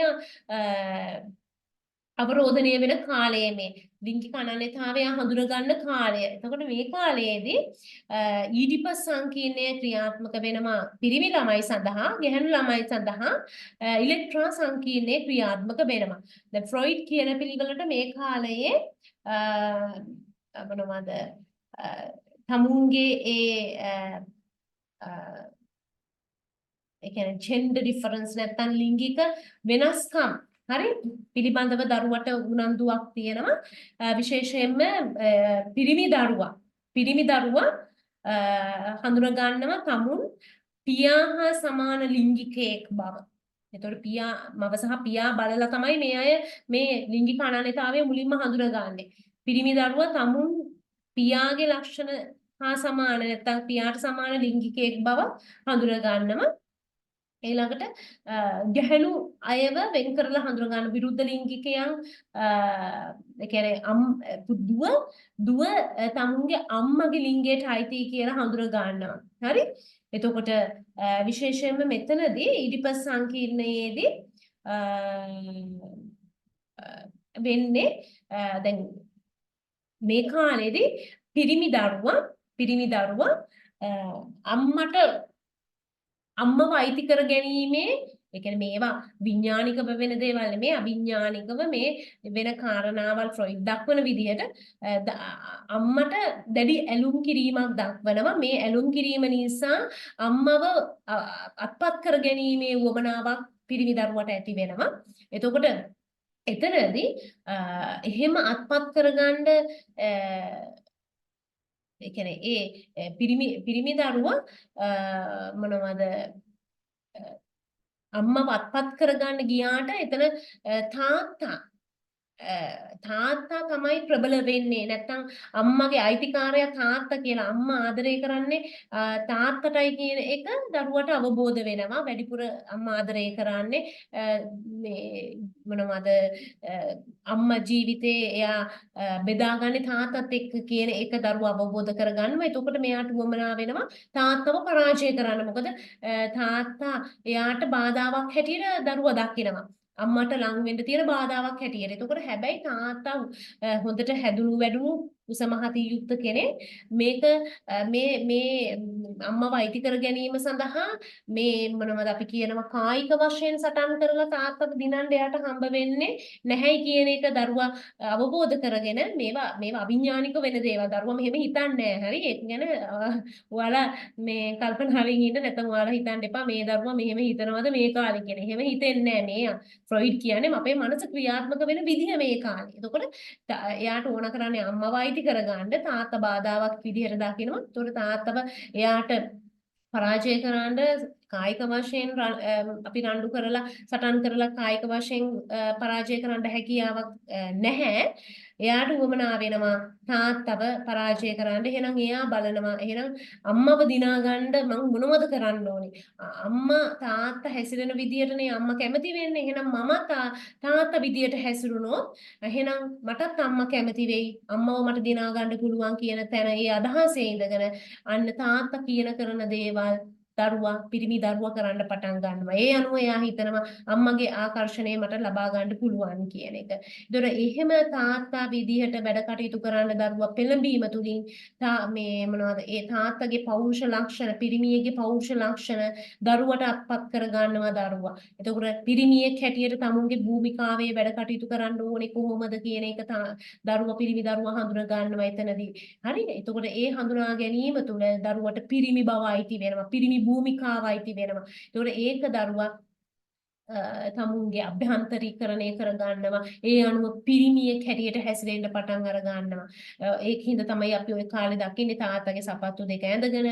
අවරෝධනය වෙන කාලය මේ ලිංගික අනන්‍යතාවය හඳුනා ගන්න කාලය. එතකොට මේ කාලයේදී ඊඩිපස් සංකීර්ණය ක්‍රියාත්මක වෙනවා පිරිමි ළමයි සඳහා, ගැහැණු ළමයි සඳහා ඉලෙක්ට්‍රා සංකීර්ණය ක්‍රියාත්මක වෙනවා. දැන් ෆ්‍රොයිඩ් කියන පිළිවෙලට මේ කාලයේ මොනවද තමුන්ගේ ඒ කියන්නේ ජෙන්ඩර් ඩිෆරන්ස් නැත්නම් ලිංගික වෙනස්කම් හරි පිළිබඳව දරුවට උනන්දුවක් තියෙනවා. විශේෂයෙන්ම පිරිමි දරුවා හඳුනා ගන්නවා තමුන් පියා හා සමාන ලිංගිකයෙක් බව. එතකොට මව සහ පියා බලලා තමයි මේ අය මේ ලිංගික අනන්‍යතාවය මුලින්ම හඳුනාගන්නේ. පිරිමි දරුවා තමුන් පියාගේ ලක්ෂණ හා සමාන නැත්නම් පියාට සමාන ලිංගිකයෙක් බව හඳුනා ගන්නවා. ඊළඟට ගැහැණු අයව වෙන් කරලා හඳුනා ගන්න විරුද්ධ ලිංගිකයන් ඒ කියන්නේ දුව තමුන්ගේ අම්මගේ ලිංගයට අයිති කියලා හඳුනා ගන්නවා. හරි? එතකොට විශේෂයෙන්ම මෙතනදී ඊඩිපස් සංකීර්ණයේදී වෙන්නේ දැන් මේ කාලේදී පිරිමි දරුවා අම්මව අයිති කර ගැනීමේ ඒ කියන්නේ මේවා විඥානිකව වෙන දේවල් නෙමෙයි අවිඥානිකව මේ වෙන කාරණාවල් ෆ්‍රොයිඩ් දක්වන විදිහට අම්මට දැඩි ඇලුම් කිරීමක් දක්වනවා. මේ ඇලුම් කිරීම නිසා අම්මව අත්පත් කර ගැනීමේ වමනාවක් පිරිමි දරුවට ඇති වෙනවා. එතකොට එතනදී එහෙම අත්පත් කරගන්න ඒ කියන්නේ ඒ පිරිමි දරුවා මොනවද අම්මව අත්පත් කරගන්න ගියාට එතන තාත්තා තමයි ප්‍රබල වෙන්නේ. නැත්තම් අම්මගේ අයිතිකාරයා තාත්තා කියලා අම්මා ආදරය කරන්නේ තාත්තටයි කියන එක දරුවට අවබෝධ වෙනවා. වැඩිපුර අම්මා ආදරය කරන්නේ මේ මොනවද අම්මා ජීවිතේ එයා බෙදාගන්නේ තාත්තත් එක්ක කියන එක දරුවා අවබෝධ කරගන්නවා. එතකොට මෙයාට උවමනා වෙනවා තාත්තව පරාජය කරන්න. මොකද තාත්තා එයාට බාධාවක් හැටියට දරුවා දකිනවා. අම්මට ලං වෙන්න තියෙන බාධාවක් හැටියට. එතකොට හැබැයි තාත්තා හොඳට හැදුණු වැඩුණු උසමහති යුක්ත කෙනෙක් මේක මේ අම්මව අයිති කර ගැනීම සඳහා මේ මොනවද අපි කියනවා කායික වශයෙන් සටන් කරලා තාත්තට දිනන්න එයාට හම්බ වෙන්නේ නැහැයි කියන එක දරුවා අවබෝධ කරගෙන මේවා අවිඥානික වෙන දේවල් දරුවා මෙහෙම හිතන්නේ නැහැ. හරි ඒක ගැන ඔයාලා මේ කල්පනාවෙන් ඉන්න නැත්නම් ඔයාලා හිතන්න එපා මේ දරුවා මෙහෙම හිතනවද මේ කාලේ කියන. එහෙම හිතෙන්නේ නැහැ. මේ ෆ්‍රොයිඩ් කියන්නේ අපේ මනස ක්‍රියාත්මක වෙන විදිහ මේ කාලේ. එතකොට එයාට ඕන කරන්නේ අම්මව අයිති කරගන්න තාත්තා බාධාවක් විදිහට දකිනවා. ඒතකොට තාත්තව එයාට පරාජය කරන්න කායික වශයෙන් අපි රණ්ඩු කරලා සටන් කරලා කායික වශයෙන් පරාජය කරන්න හැකියාවක් නැහැ. එයාට උවමනා වෙනවා තාත්තව පරාජය කරන්න. එහෙනම් එයා බලනවා එහෙනම් අම්මව දිනා ගන්න මම මොනවද කරන්න ඕනේ? අම්මා තාත්තා හැසිරෙන විදියටනේ අම්මා කැමති වෙන්නේ. එහෙනම් මම තාත්තා විදියට හැසිරුණොත් එහෙනම් මටත් අම්මා කැමති වෙයි. අම්මව මට දිනා ගන්න පුළුවන් කියන තැන ඒ අදහසේ ඉඳගෙන අන්න තාත්තා කියන කරන දේවල් දරුවා පිරිමි දරුවා කරන්න පටන් ගන්නවා. ඒ අනුව එයා හිතනවා අම්මගේ ආකර්ෂණය මට ලබා ගන්න පුළුවන් කියන එක. ඒතොර එහෙම තාත්තා විදිහට වැඩ කටයුතු කරන්න දරුවා පෙළඹීම තුලින් මේ මොනවද ඒ තාත්තගේ පෞරුෂ ලක්ෂණ පිරිමියගේ පෞරුෂ ලක්ෂණ දරුවට අත්පත් කර ගන්නවා දරුවා. එතකොට පිරිමියෙක් හැටියට තමුන්ගේ භූමිකාවේ වැඩ කටයුතු කරන්න ඕනේ කොහොමද කියන එක දරුවා පිරිමි දරුවා හඳුනා ගන්නවා එතනදී. හරිද? එතකොට ඒ හඳුනා ගැනීම තුළ දරුවට පිරිමි බව අයිති වෙනවා. පිරිමි භූමිකාව අයිති වෙනවා. එතකොට ඒක දරුවා තමුන්ගේ අභ්‍යන්තරීකරණය කර ගන්නවා. ඒ අනුව පිරිමියෙක් හැටියට හැසිරෙන්න පටන් අර ගන්නවා. ඒකින්ද තමයි අපි ওই කාලේ දකින්නේ තාත්තගේ සපත්තු දෙක ඇඳගෙන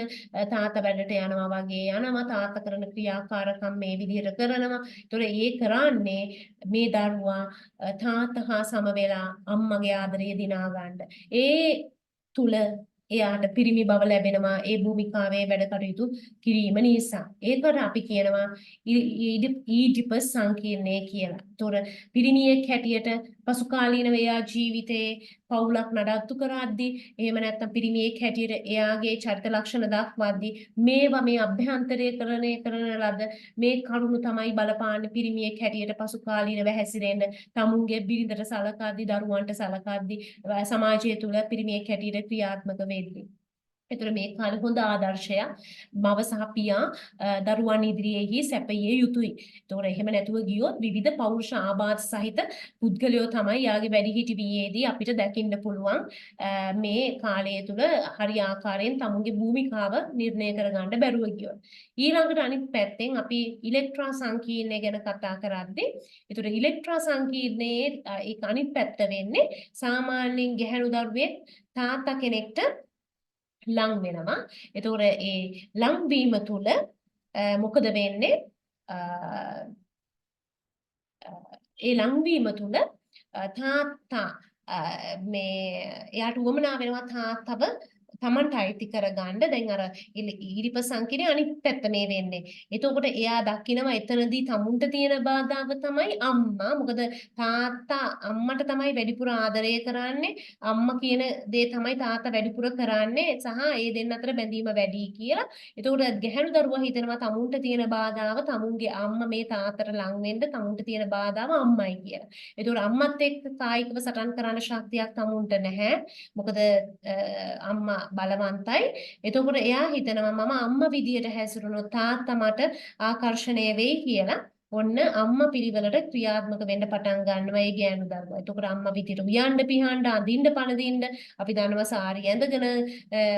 තාත්තා වැඩට යනවා වගේ යනවා. තාත්තා කරන ක්‍රියාකාරකම් මේ විදිහට කරනවා. ඒතොර ඒ කරන්නේ මේ දරුවා තාත්තා හා සම වෙලා අම්මගේ ආදරය දිනා ගන්න. ඒ තුල එයාට පිරිමි බව ලැබෙනවා ඒ භූමිකාවේ වැඩ කටයුතු කිරීම නිසා. ඒකට අපි කියනවා ඊඩිපස් සංකීර්ණය කියලා. ඒතොර පිරිමියෙක් හැටියට පසු කාලීනව එයා ජීවිතේ පවුලක් නඩත්තු කරද්දී එහෙම නැත්නම් පිරිමියෙක් හැටියට එයාගේ චරිත ලක්ෂණ දක්වද්දී මේවා මේ අභ්‍යන්තරීකරණය කරන ලද මේ කරුණු තමයි බලපාන්නේ පිරිමියෙක් හැටියට පසු කාලීනව හැසිරෙන්න තමුන්ගේ බිරිඳට සලකද්දී දරුවන්ට සලකද්දී සමාජය තුළ පිරිමියෙක් හැටියට ක්‍රියාත්මක වෙද්දී. ඒතර මේ කාලේ හොඳ ආදර්ශයක් මව සහ පියා දරුවන් ඉදිරියේහි සැපයිය යුතුයි. ඒතොර එහෙම නැතුව ගියොත් විවිධ පෞරුෂ ආබාධ සහිත පුද්ගලයෝ තමයි යාගේ වැඩිහිටි වියේදී අපිට දකින්න පුළුවන් මේ කාලය තුල හරි ආකාරයෙන් තමුන්ගේ භූමිකාව නිර්ණය කරගන්න බැරුව ගියොත්. ඊළඟට අනිත් පැත්තෙන් අපි ඉලෙක්ට්‍රා සංකීර්ණය ගැන කතා කරද්දී ඒතොර ඉලෙක්ට්‍රා සංකීර්ණයේ ඒක අනිත් පැත්ත වෙන්නේ සාමාන්‍යයෙන් ගැහැණු දරුවෙක් තාත්තා කෙනෙක්ට ලං වෙනවා. එතකොට ඒ ලං වීම තුල මොකද වෙන්නේ? ඒ ලං වීම තුල තාත්තා මේ එයාට උවමනා වෙනවා තාත්තව තමන්ට අයිති කරගන්න. දැන් අර ඊරිප සංකීර්ණේ අනිත් පැත්ත මේ වෙන්නේ. එතකොට එයා දකිනවා එතනදී තමුන්ට තියෙන බාධාව තමයි අම්මා. මොකද තාත්තා අම්මට තමයි වැඩිපුර ආදරය කරන්නේ. අම්මා කියන දේ තමයි තාත්තා වැඩිපුර කරන්නේ සහ ඒ දෙන්න අතර බැඳීම වැඩි කියලා. එතකොට ගැහැණු දරුවා හිතනවා තමුන්ට තියෙන බාධාව තමුන්ගේ අම්මා මේ තාත්තට ලං වෙන්න තමුන්ට තියෙන බාධාව අම්මයි කියලා. එතකොට අම්මත් එක්ක කායිකව සටන් කරන්න ශක්තියක් තමුන්ට නැහැ. මොකද අම්මා බලවන්තයි. එතකොට එයා හිතනවා මම අම්මා විදියට හැසිරුණොත් තාත්තා මට ආකර්ෂණය වෙයි කියලා. ඔන්න අම්මා පිළිවෙලට ක්‍රියාත්මක වෙන්න පටන් ගන්නවා ඒ ගෑනු දරුවා. එතකොට අම්මා විදියට උයන්න පිහන්න අඳින්න පනදින්න අපි දන්නවා සාරි ඇඳගෙන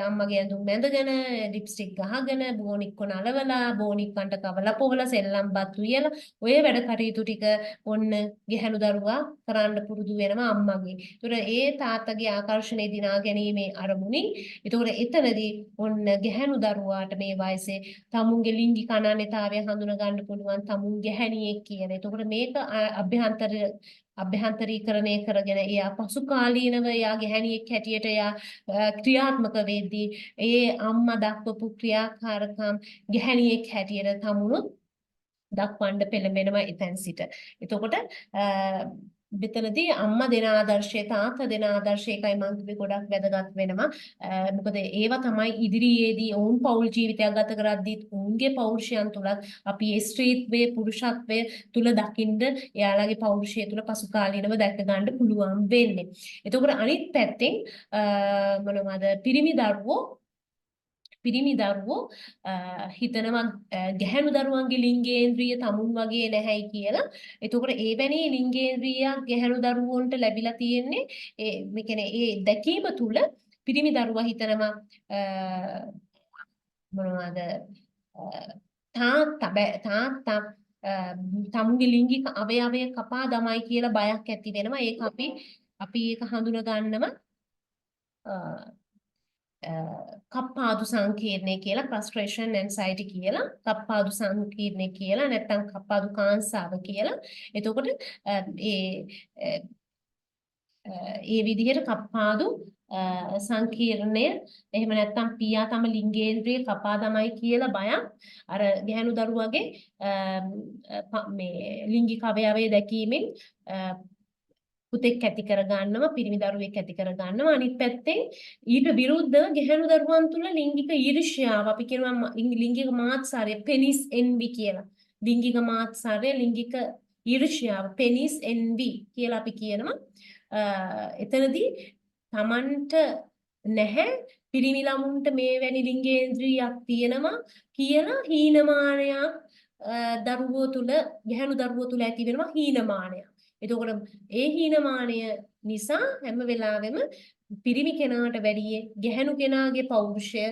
අම්මගේ ඇඳුම් ඇඳගෙන ලිප්ස්ටික් ගහගෙන බෝනික්ක නලවලා බෝනික්කන්ට කවලා පොවලා සෙල්ලම් බත් උයලා ඔය වැඩ කටයුතු ටික ඔන්න ගැහැණු දරුවා කරන්න පුරුදු වෙනවා අම්මගේ. ඒතර ඒ තාත්තගේ ආකර්ෂණය දිනා ගැනීමේ අරමුණින් ඒතකොට එතනදී ඔන්න ගැහැණු දරුවාට මේ වයසේ තමුන්ගේ ලිංගික අනන්‍යතාවය හඳුනා ගන්න පුළුවන් තමුන් ගැහැණියෙක් කියන. එතකොට මේක අභ්‍යන්තරීකරණය කරගෙන එයා පසු කාලීනව එයා ගැහැණියෙක් හැටියට එයා ක්‍රියාත්මක වෙද්දී ඒ අම්මා දක්වපු ක්‍රියාකාරකම් ගැහැණියෙක් හැටියට තමුණුත් දක්වන්න පෙළඹෙනවා එතෙන් සිට. එතකොට මෙතනදී අම්මා දෙන ආදර්ශය තාත්තා දෙන ආදර්ශය එකයි මම කිව්වේ ගොඩක් වැදගත් වෙනවා. මොකද ඒවා තමයි ඉදිරියේදී ඔවුන් පෞල් ජීවිතයක් ගත කරද්දී ඔවුන්ගේ පෞරුෂයන් තුලත් අපි ඒ ස්ත්‍රීත්වයේ පුරුෂත්වයේ තුල දකින්න එයාලගේ පෞරුෂය තුල පසු කාලීනව දැක ගන්න පුළුවන් වෙන්නේ. එතකොට අනිත් පැත්තෙන් මොනවද පිරිමි දරුවෝ හිතනවා ගැහැණු දරුවන්ගේ ලිංගේන්ද්‍රිය තමුන් වගේ නැහැයි කියලා. එතකොට ඒ වැනි ලිංගේන්ද්‍රියක් ගැහැණු දරුවන්ට ලැබිලා තියෙන්නේ මේ කියන්නේ ඒ දැකීම තුල පිරිමි දරුවා හිතනවා මොනවද තාත්තා තමුන්ගේ ලිංගික අවයවය කපා දමයි කියලා බයක් ඇති වෙනවා. ඒක අපි ඒක හඳුනා ගන්නවා කප්පාදු සංකීර්ණය කියලා frustration anxiety කියලා කප්පාදු සංකීර්ණය කියලා නැත්නම් කප්පාදු කාංසාව කියලා. එතකොට ඒ විදිහට කප්පාදු සංකීර්ණය එහෙම නැත්නම් පියා තම ලිංගේන්ද්‍රිය කපා තමයි කියලා බයක් අර ගැහණු දරුවගේ මේ ලිංගික අවයවය දැකීමෙන් පුතෙක් ඇති කර ගන්නවා පිරිමි දරුවෙක් ඇති කර ගන්නවා අනිත් පැත්තෙන් ඊට විරුද්ධව ගැහණු දරුවන් තුල ලිංගික ඊර්ෂ්‍යාව අපි කියනවා ලිංගික මාත්සාරය penis envy කියලා ලිංගික මාත්සාරය ලිංගික ඊර්ෂ්‍යාව penis envy කියලා අපි කියනවා එතනදී Tamanට නැහැ පිරිමි ළමුන්ට මේ වැනි ලිංගේන්ද්‍රියක් තියෙනවා කියලා හීනමානයක් දරුවෝ තුල ගැහණු දරුවෝ තුල ඇති වෙනවා හීනමානයක්. එතකොට ඒ හීනමානය නිසා හැම වෙලාවෙම පිරිමි කෙනාට වැඩිය ගැහණු කෙනාගේ පෞරුෂය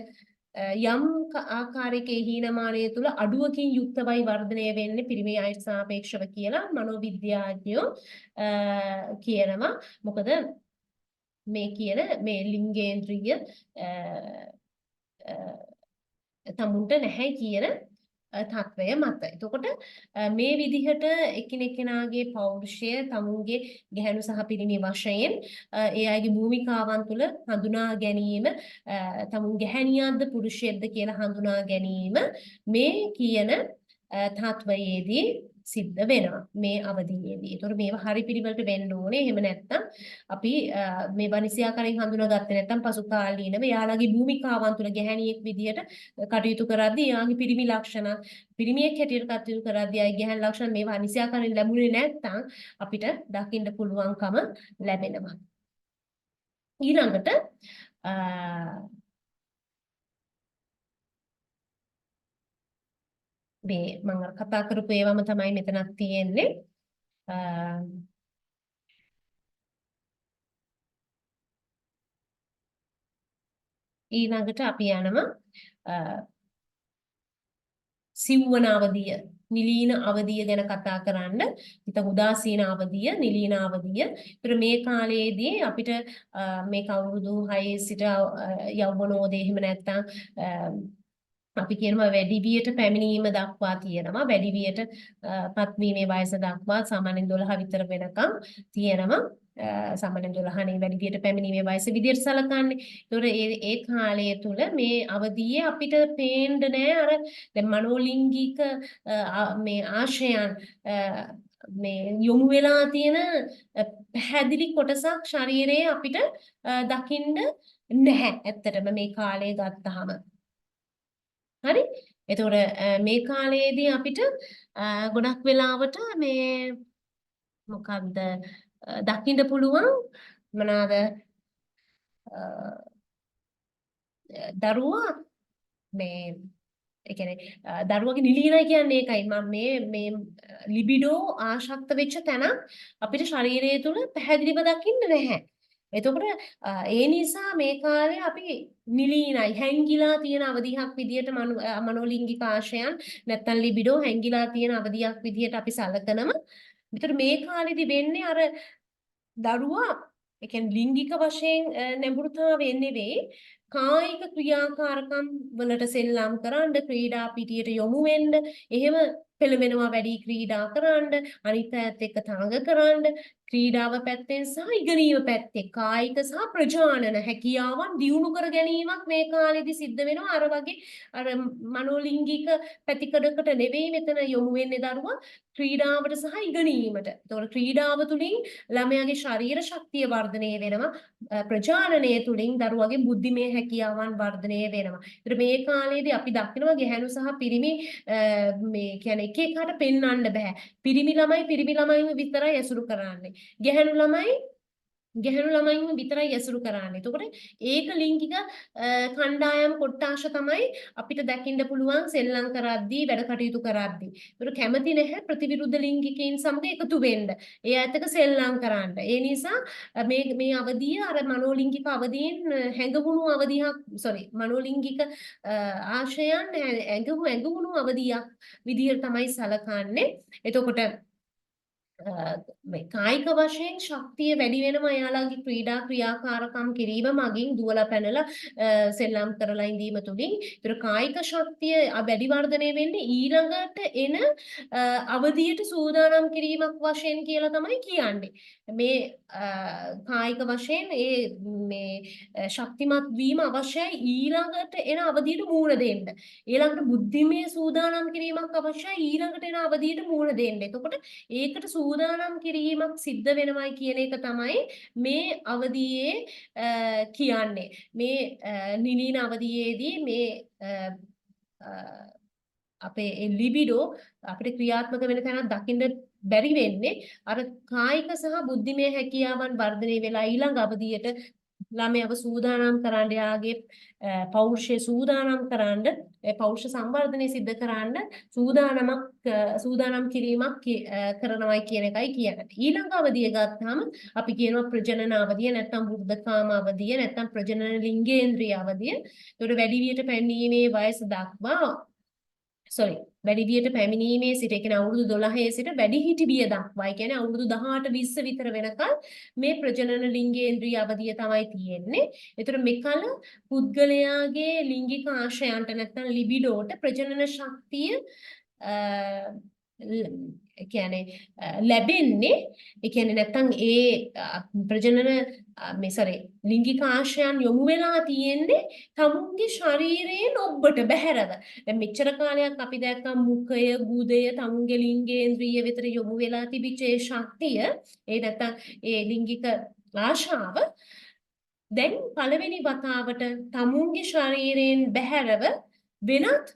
යම් ආකාරයක හීනමානය තුල අඩුවකින් යුක්තවයි වර්ධනය වෙන්නේ පිරිමි අයට සාපේක්ෂව කියලා මනෝවිද්‍යාඥයෝ කියනවා. මොකද මේ කියන මේ ලිංගේන්ද්‍රිය තමුන්ට නැහැ කියන තත්වය මත. එතකොට මේ විදිහට එකිනෙකනාගේ පෞරුෂය තමුන්ගේ ගැහණු සහ පිරිමි වශයෙන් ඒ අයගේ භූමිකාවන් තුළ හඳුනා ගැනීම තමුන් ගැහණියක්ද පුරුෂයෙක්ද කියලා හඳුනා ගැනීම මේ කියන තත්වයේදී සිද්ධ වෙනවා මේ අවධියේදී. ඒතකොට මේවා හරි පිළිවෙලට වෙන්න ඕනේ. එහෙම නැත්නම් අපි මේවා නිසියාකාරයෙන් හඳුනාගත්තේ නැත්නම් පසු කාලීනව යාළගේ භූමිකාවන් තුළ ගැහණියෙක් විදියට කටයුතු කරද්දී යාගේ පිරිමි ලක්ෂණ පිරිමියෙක් හැටියට කටයුතු කරද්දී ආයේ ගැහණි ලක්ෂණ මේවා නිසියාකාරයෙන් ලැබුණේ නැත්නම් අපිට දකින්න පුළුවන්කම ලැබෙනවා. ඊළඟට මේ මම කතා කරපු ඒවාම තමයි මෙතනක් තියෙන්නේ. ඊළඟට අපි යනවා සිව්වන අවධිය නිලීන අවධිය ගැන කතා කරන්න. ඉතින් උදාසීන අවධිය නිලීන අවධිය. ඒතර මේ කාලයේදී අපිට මේක අවුරුදු 6 සිට යෞවනෝදය එහෙම නැත්නම් අපි කියනවා වැඩි වියට පැමිණීම දක්වා තියෙනවා. වැඩි වියට පත්වීමේ වයස දක්වා සාමාන්‍යයෙන් 12 විතර වෙනකම් තියෙනවා. සාමාන්‍යයෙන් 12 නේ වැඩි වියට පැමිණීමේ වයස විදියට සලකන්නේ. ඒතොර ඒ කාලය තුල මේ අවධියේ අපිට පේන්න නෑ අර දැන් මනෝලිංගික මේ ආශයන් මේ යොමු වෙලා තියෙන පැහැදිලි කොටසක් ශරීරයේ අපිට දකින්න නැහැ. ඇත්තටම මේ කාලය ගත්තාම හරි. එතකොට මේ කාලයේදී අපිට ගොඩක් වෙලාවට මේ මොකක්ද දකින්න පුළුවන් මොනවාද දරුවා මේ ඒ කියන්නේ දරුවගේ නිලීනයි කියන්නේ ඒකයි. මම මේ ලිබිඩෝ ආශක්ත වෙච්ච තැන අපිට ශරීරය තුල පැහැදිලිව දකින්න නැහැ. එතකොට ඒ නිසා මේ කාලේ අපි නිලීනයි හැංගිලා තියෙන අවධියක් විදියට මනෝලිංගික ආශයන් නැත්තම් ලිබිඩෝ හැංගිලා තියෙන අවධියක් විදියට අපි සලකනම විතර මේ කාලෙදි වෙන්නේ අර දරුවා ඒ කියන්නේ ලිංගික වශයෙන් නැඹුරුතාවය නෙවෙයි කායික ක්‍රියාකාරකම් වලට සෙල්ලම් කරන්න ක්‍රීඩා පිටියට යොමු වෙන්න එහෙම පෙළඹෙනවා වැඩි ක්‍රීඩා කරන්න අනිත් අයත් එක්ක තරඟ කරන්න ක්‍රීඩාව පැත්තෙන් සහ ඉගෙනීම පැත්තේ කායික සහ ප්‍රජානන හැකියාවන් දියුණු කර ගැනීමක් මේ කාලෙදි සිද්ධ වෙනවා අර වගේ අර මනෝලිංගික පැතිකඩකට නෙවෙයි මෙතන යොමු වෙන්නේ දරුවා ක්‍රීඩාවට සහ ඉගෙනීමට. ඒතකොට ක්‍රීඩාව තුළින් ළමයාගේ ශරීර ශක්තිය වර්ධනය වෙනවා ප්‍රජානනය තුළින් දරුවගේ බුද්ධිමය හැකියාවන් වර්ධනය වෙනවා. ඒතර මේ කාලේදී අපි දකිනවා ගැහැණු සහ පිරිමි මේ කියන්නේ එක එකට පෙන්වන්න බෑ. පිරිමි ළමයින්ව විතරයි ඇසුරු කරන්නේ. ගැහැණු ළමයින්ව විතරයි ඇසුරු කරන්නේ. එතකොට ඒක ලිංගික කණ්ඩායම් කොට්ටාශ තමයි අපිට දකින්න පුළුවන් සෙල්ලම් කරද්දී වැඩ කටයුතු කරද්දී. ඒතකොට කැමති නැහැ ප්‍රතිවිරුද්ධ ලිංගිකයින් සමග එකතු වෙන්න. ඒ අයත් එක්ක සෙල්ලම් කරන්න. ඒ නිසා මේ අවධිය අර මනෝලිංගික අවධියෙන් හැඟවුණු අවධියක් මනෝලිංගික ආශයන් හැඟවුණු අවධියක් විදිහට තමයි සලකන්නේ. එතකොට මේ කායික වශයෙන් ශක්තිය වැඩි වෙනවා එයාලගේ ක්‍රීඩා ක්‍රියාකාරකම් කිරීම මගින් දුවලා පැනලා සෙල්ලම් කරලා ඉඳීම තුලින් ඒතර කායික ශක්තිය වැඩි වර්ධනය වෙන්නේ ඊළඟට එන අවධියට සූදානම් කිරීමක් වශයෙන් කියලා තමයි කියන්නේ මේ කායික වශයෙන් මේ ශක්තිමත් වීම අවශ්‍යයි ඊළඟට එන අවධියට මුහුණ දෙන්න ඊළඟට බුද්ධිමය සූදානම් කිරීමක් අවශ්‍යයි ඊළඟට එන අවධියට මුහුණ දෙන්න එතකොට ඒකට සූදානම් කිරීමක් සිද්ධ වෙනවයි කියන එක තමයි මේ අවධියේ කියන්නේ මේ නිලීන අවධියේදී මේ අපේ ලිබිඩෝ අපිට ක්‍රියාත්මක වෙන තැනක් දකින්න බැරි වෙන්නේ අර කායික සහ බුද්ධිමය හැකියාවන් වර්ධනය වෙලා ඊළඟ අවධියට ළමයව සූදානම් කරන්න යාගේ පෞරුෂය සූදානම් කරන්න පෞරුෂ සංවර්ධනය සිද්ධ කරන්න සූදානම් කිරීමක් කරනවායි කියන එකයි කියන්නේ. ඊළඟ අවධිය ගත්තාම අපි කියනවා ප්‍රජනන අවධිය නැත්නම් වෘද්ධකාම අවධිය නැත්නම් ප්‍රජනන ලිංගේන්ද්‍රිය අවධිය. ඒකට වැඩිවියට පැමිණීමේ වයස දක්වා වැඩිවියට පැමිණීමේ සිට ඒ කියන්නේ අවුරුදු 12 සිට වැඩිහිටි විය දක්වා ඒ කියන්නේ අවුරුදු 18 20 විතර වෙනකල් මේ ප්‍රජනන ලිංගේන්ද්‍රිය අවධිය තමයි තියෙන්නේ. ඒතර මෙකල පුද්ගලයාගේ ලිංගික ආශයන්ට නැත්නම් ලිබිඩෝට ප්‍රජනන ශක්තිය කියන්නේ ලැබෙන්නේ ඒ කියන්නේ නැත්නම් ඒ ප්‍රජනන ලිංගික ආශයන් යොමු වෙලා තියෙන්නේ තමුන්ගේ ශරීරයෙන් ඔබට බැහැරව. දැන් මෙච්චර කාලයක් අපි දැක්කා මුඛය, ගුදය, තමුන්ගේ ලිංගේන්ද්‍රිය වෙතට යොමු වෙලා තිබිච්ච ඒ ශක්තිය, ඒ නැත්නම් ඒ ලිංගික ආශාව දැන් පළවෙනි වතාවට තමුන්ගේ ශරීරයෙන් බැහැරව වෙනත්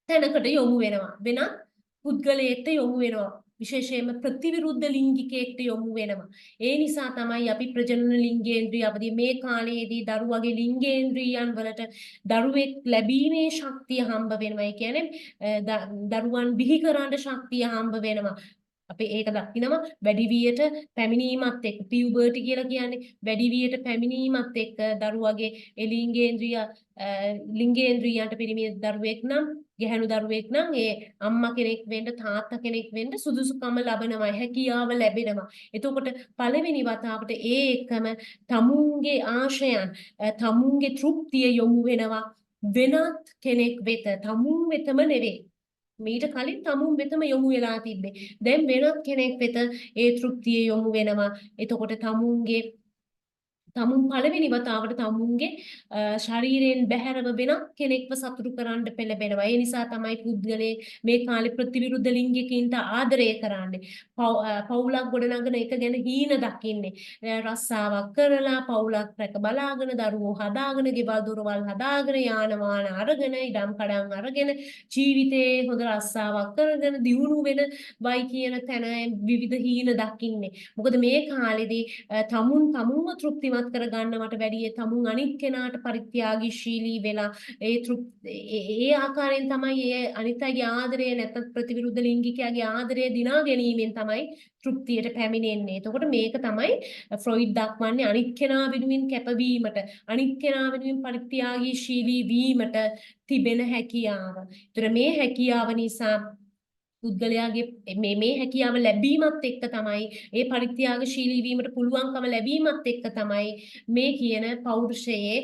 තැනකට යොමු වෙනවා. වෙනත් පුද්ගලයෙක්ට යොමු වෙනවා. විශේෂයෙන්ම ප්‍රතිවිරුද්ධ ලිංගිකයෙක්ට යොමු වෙනවා. ඒ නිසා තමයි අපි ප්‍රජනන ලිංගේන්ද්‍රිය අවදී මේ කාලයේදී දරුවගේ ලිංගේන්ද්‍රියයන් වලට දරුවෙක් ලැබීමේ ශක්තිය හම්බ වෙනවා. ඒ කියන්නේ දරුවන් බිහි කරන්න ශක්තිය හම්බ වෙනවා. අපි ඒක දකිනවා වැඩිවියට පැමිණීමත් එක්ක පියුබර්ටි කියලා කියන්නේ වැඩිවියට පැමිණීමත් එක්ක දරුවගේ ලිංගේන්ද්‍රියන්ට පිරිමි දරුවෙක් නම් ගැහැණු දරුවෙක් නම් ඒ අම්මා කෙනෙක් වෙන්න තාත්තා කෙනෙක් වෙන්න සුදුසුකම ලබනවා හැකියාව ලැබෙනවා. එතකොට පළවෙනි වතාවට ඒ එකම තමුන්ගේ ආශයන් තමුන්ගේ තෘප්තිය යොමු වෙනවා වෙනත් කෙනෙක් වෙත තමුන් වෙතම නෙවෙයි. මීට කලින් තමුන් වෙතම යොමු වෙලා තිබ්බේ. දැන් වෙනත් කෙනෙක් වෙත ඒ තෘප්තිය යොමු වෙනවා. එතකොට තමුන් පළවෙනි වතාවට තමුන්ගේ ශරීරයෙන් බැහැරව වෙනත් කෙනෙක්ව සතුටු කරන්න පෙළඹෙනවා. ඒ නිසා තමයි පුද්ගලයේ මේ කාලේ ප්‍රතිවිරුද්ධ ලිංගිකයින්ට ආදරය කරන්නේ. පවුලක් ගොඩනගන එක ගැන හීන දකින්නේ. රස්සාවක් කරලා පවුලක් රැක බලාගෙන දරුවෝ හදාගෙන ගෙවල් දොරවල් හදාගෙන යාන වාහන අරගෙන ඉඩම් කඩම් අරගෙන ජීවිතේ හොඳ රස්සාවක් කරගෙන දියුණු වෙන වයි කියන තැන විවිධ හීන දකින්නේ. මොකද මේ කාලේදී තමුන්ව තෘප්තිමත් කරගන්නවට වැඩිය තමුන් අනිත් කෙනාට පරිත්‍යාගීශීලී වෙලා ඒ ආකාරයෙන් තමයි ඒ අනිත් අයගේ ආදරය නැත්නම් ප්‍රතිවිරුද්ධ ලිංගිකයාගේ ආදරය දිනා ගැනීමෙන් තමයි තෘප්තියට පැමිණෙන්නේ. එතකොට මේක තමයි ෆ්‍රොයිඩ් දක්වන්නේ අනිත් කෙනා වෙනුවෙන් කැපවීමට, අනිත් කෙනා වෙනුවෙන් පරිත්‍යාගීශීලී වීමට තිබෙන හැකියාව. ඒතර මේ හැකියාව නිසා පුද්ගලයාගේ මේ හැකියාව ලැබීමත් එක්ක තමයි ඒ පරිත්‍යාගශීලී වීමට පුළුවන්කම ලැබීමත් එක්ක තමයි මේ කියන පෞරුෂයේ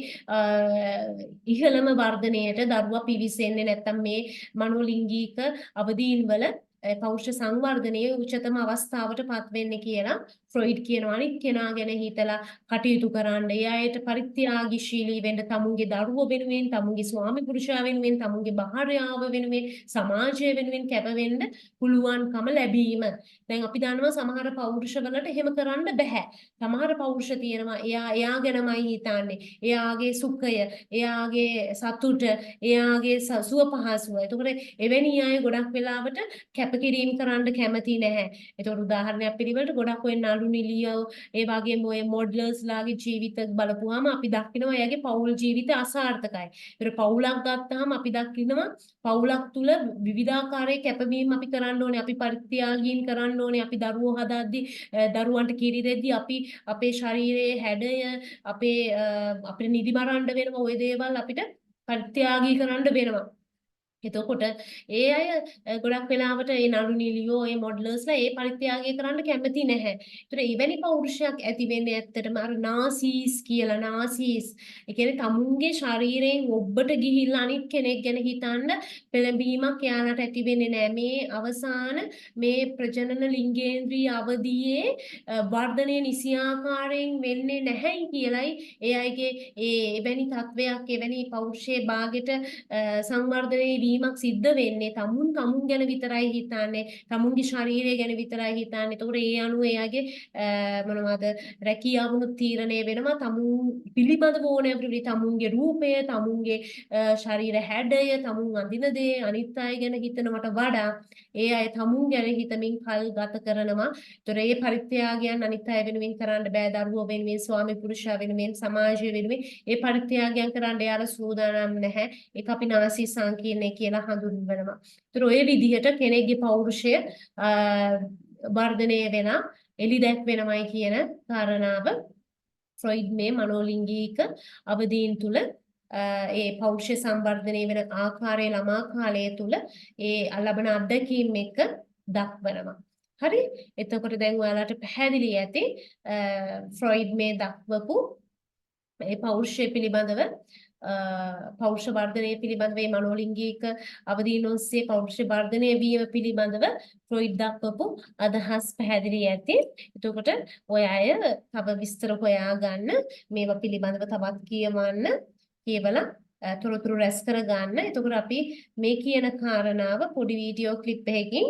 ඉහළම වර්ධනයට දරුවා පිවිසෙන්නේ නැත්නම් මේ මනෝලිංගික අවදීන් වල පෞරුෂ සංවර්ධනයේ උච්චතම අවස්ථාවට පත් වෙන්නේ කියලා ෆ්‍රොයිඩ් කියනවා. අනිත් කෙනා ගැන හිතලා කටයුතු කරන්න, ඒ අයට පරිත්‍යාගීශීලී වෙන්න, තමුන්ගේ දරුවෝ වෙනුවෙන්, තමුන්ගේ ස්වාමි පුරුෂයා වෙනුවෙන්, තමුන්ගේ භාර්යාව වෙනුවෙන්, සමාජය වෙනුවෙන් කැප වෙන්න පුළුවන්කම ලැබීම. දැන් අපි දන්නවා සමහර පෞරුෂවලට එහෙම කරන්න බෑ. සමහර පෞරුෂ තියෙනවා එයා ගැනමයි හිතන්නේ. එයාගේ සුඛය, එයාගේ සතුට, එයාගේ සුව පහසුව. එතකොට එවැනි අය ගොඩක් වෙලාවට කැපකිරීම කරන්න කැමති නැහැ. ඒතකොට උදාහරණයක් පිළිවෙලට ගොඩක් ඔය නළු නිලියෝ ඒ වගේම ඔය මොඩලර්ස්ලාගේ ජීවිත බලපුවාම අපි දකිනවා එයාගේ පෞල් ජීවිත අසාර්ථකයි. ඒතර පෞලක් ගත්තාම අපි දකිනවා පෞලක් තුල විවිධාකාරයේ කැපවීම අපි කරන්න ඕනේ. අපි පරිත්‍යාගීන් කරන්න ඕනේ. අපි දරුවෝ හදාද්දි දරුවන්ට කිරි දෙද්දි අපි අපේ ශරීරයේ හැඩය අපේ නිදි මරන්න වෙනවා. ওই දේවල් අපිට පරිත්‍යාගී කරන්න වෙනවා. එතකොට ඒ අය ගොඩක් වෙලාවට ඒ නළු නිළියෝ ඒ මොඩලර්ස්ලා ඒ පරිත්‍යාගය කරන්න කැමති නැහැ. ඒතර එවැනි පෞරුෂයක් ඇති වෙන්නේ ඇත්තටම අර නාසීස් කියලා නාසීස්. ඒ කියන්නේ තමුන්ගේ ශරීරයෙන් ඔබට ගිහිල්ලා අනිත් කෙනෙක් ගැන හිතන්න පෙළඹීමක් යාලට ඇති වෙන්නේ නැහැ. මේ අවසාන මේ ප්‍රජනන ලිංගේන්ද්‍රිය අවදියේ වර්ධනය නිසියාකාරයෙන් වෙන්නේ නැහැයි කියලයි ඒ අයගේ එවැනි තත්වයක් එවැනි පෞරුෂයේ භාගයට සංවර්ධනයේ වීමක් සිද්ධ වෙන්නේ තමුන් ගැන විතරයි හිතන්නේ තමුන්ගේ ශරීරය ගැන විතරයි හිතන්නේ. ඒතකොට ඒ අනුව එයාගේ මොනවද රැකියාවුණු තීරණය වෙනවා තමුන් පිළිබඳව ඕනෑ විදිහට තමුන්ගේ රූපය තමුන්ගේ ශරීර හැඩය තමුන් අඳින දේ අනිත් අය ගැන හිතනවට වඩා ඒ අය තමුන් ගැන හිතමින් කල් ගත කරනවා. ඒතර ඒ පරිත්‍යාගයන් අනිත් අය වෙනුවෙන් කරන්න බෑ. දරුවෝ වෙනුවෙන් ස්වාමි පුරුෂයා වෙනුවෙන් සමාජය වෙනුවෙන් ඒ පරිත්‍යාගයන් කරන්න යාලා සූදානම් නැහැ. ඒක අපි නාසී සංකීර්ණය කියලා හඳුන්වනවා. ඒතර ඔය විදිහට කෙනෙක්ගේ පෞරුෂය වර්ධනය වෙන එලි දැක්වෙනමයි කියන කාරණාව ෆ්‍රොයිඩ් මේ මනෝලිංගික අවදීන් තුල ඒ පෞරුෂ සංවර්ධනය වෙන ආකාරයේ ළමා කාලය තුල ඒ ලබන අත්දැකීම් එක්ක දක්වනවා. හරි එතකොට දැන් ඔයාලට පැහැදිලි ඇති ෆ්‍රොයිඩ් මේ දක්වපු ඒ පෞරුෂය පිළිබඳව පෞරුෂ වර්ධනය පිළිබඳව මේ මනෝලිංගික අවදීන් ඔස්සේ පෞරුෂ වර්ධනය වීම පිළිබඳව ෆ්‍රොයිඩ් දක්වපු අදහස් පැහැදිලි ඇති. එතකොට ඔය අය තව විස්තර හොයා ගන්න මේවා පිළිබඳව තවත් කියවලා තොරතුරු රැස් කර ගන්න. එතකොට අපි මේ කියන කාරණාව පොඩි වීඩියෝ ක්ලිප් එකකින්